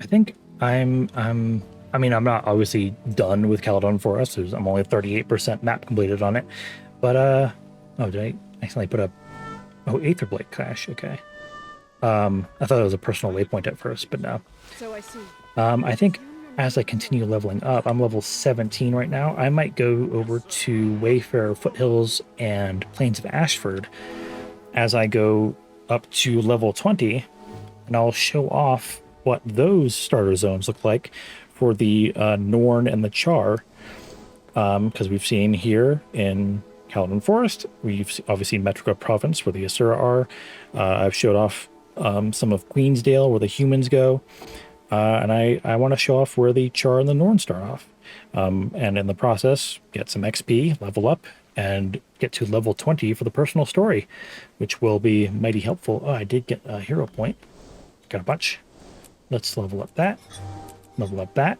think I'm not obviously done with Caledon Forest. I'm only 38% map completed on it. But did I accidentally put up Aether Blade Clash? Okay. I thought it was a personal waypoint at first, but no. So I see. I think as I continue leveling up, I'm level 17 right now. I might go over to Wayfarer Foothills and Plains of Ashford as I go up to level 20, and I'll show off what those starter zones look like for the Norn and the Char, because we've seen here in Caledon Forest, we've obviously Metrica Province where the Asura are. I've showed off some of Queensdale where the humans go. And I want to show off where the Char and the Norn start off. And in the process, get some XP, level up, and get to level 20 for the personal story, which will be mighty helpful. Oh, I did get a hero point. Got a bunch. Let's level up that. Level up that.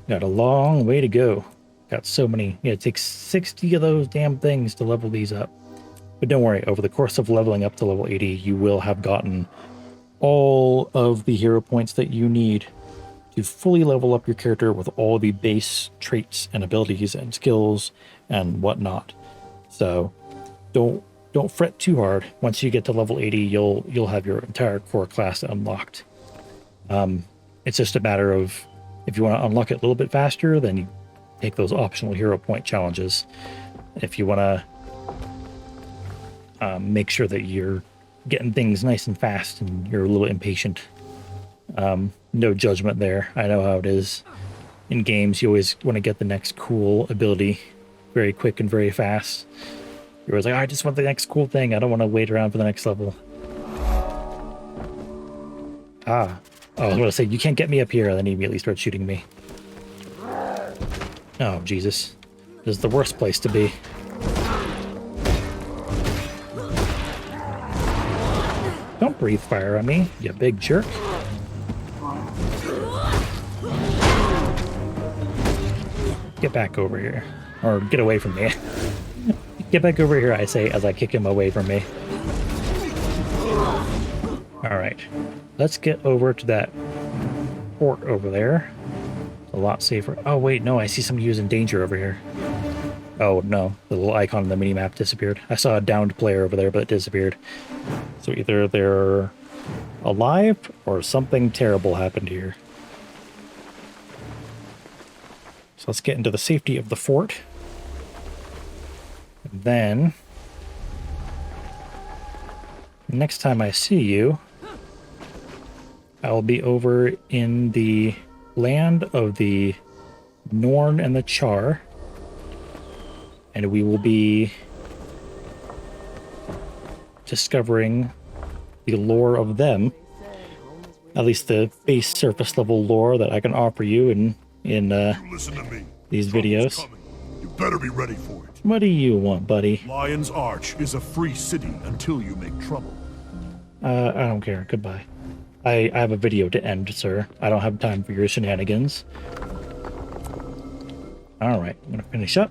Got a long way to go. Got so many. Yeah, it takes 60 of those damn things to level these up. But don't worry, over the course of leveling up to level 80, you will have gotten all of the hero points that you need to fully level up your character with all the base traits and abilities and skills and whatnot. So don't fret too hard. Once you get to level 80, you'll have your entire core class unlocked. It's just a matter of, if you want to unlock it a little bit faster, then you take those optional hero point challenges. If you want to make sure that you're getting things nice and fast and you're a little impatient, no judgment there. I know how it is. In games, you always want to get the next cool ability very quick and very fast. You're always like, I just want the next cool thing. I don't want to wait around for the next level. Ah. Oh, I was going to say, you can't get me up here. And then he immediately starts shooting me. Oh, Jesus. This is the worst place to be. Don't breathe fire on me, you big jerk. Get back over here. Or get away from me. Get back over here, I say, as I kick him away from me. Alright. Let's get over to that fort over there. A lot safer. Oh, wait, no, I see somebody who's in danger over here. Oh, no. The little icon on the minimap disappeared. I saw a downed player over there, but it disappeared. So either they're alive or something terrible happened here. So let's get into the safety of the fort. And then, next time I see you, I'll be over in the land of the Norn and the Char. And we will be discovering the lore of them. At least the base surface level lore that I can offer you in these videos. You better be ready for it. What do you want, buddy? Lion's Arch is a free city until you make trouble. I don't care. Goodbye. I have a video to end, sir. I don't have time for your shenanigans. Alright, I'm gonna finish up.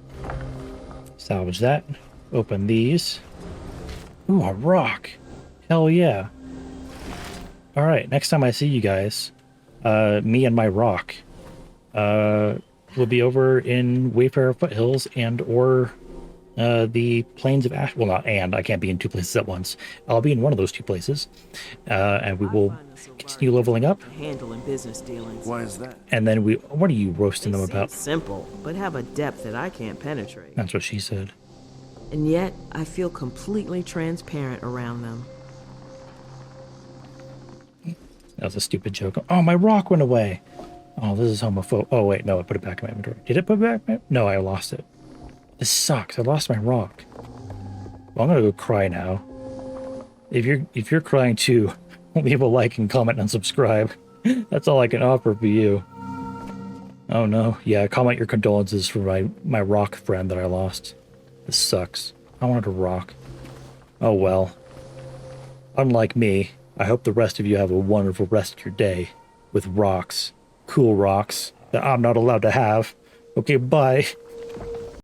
Salvage that. Open these. Ooh, a rock. Hell yeah. Alright, next time I see you guys, me and my rock, will be over in Wayfarer Foothills and or the Plains of Ash. Well, not and. I can't be in two places at once. I'll be in one of those two places. And we will continue leveling up. Handling business dealings. Why is that? And then we... What are you roasting them about? Simple, but have a depth that I can't penetrate. That's what she said. And yet, I feel completely transparent around them. That was a stupid joke. Oh, my rock went away. Oh, this is homophobic. Oh, wait, no, I put it back in my inventory. Did it put it back? No, I lost it. This sucks. I lost my rock. Well, I'm gonna go cry now. If you're crying too, leave a like and comment and subscribe. That's all I can offer for you. Oh no. Yeah, comment your condolences for my rock friend that I lost. This sucks. I wanted a rock. Oh well. Unlike me, I hope the rest of you have a wonderful rest of your day with rocks. Cool rocks that I'm not allowed to have. Okay, bye.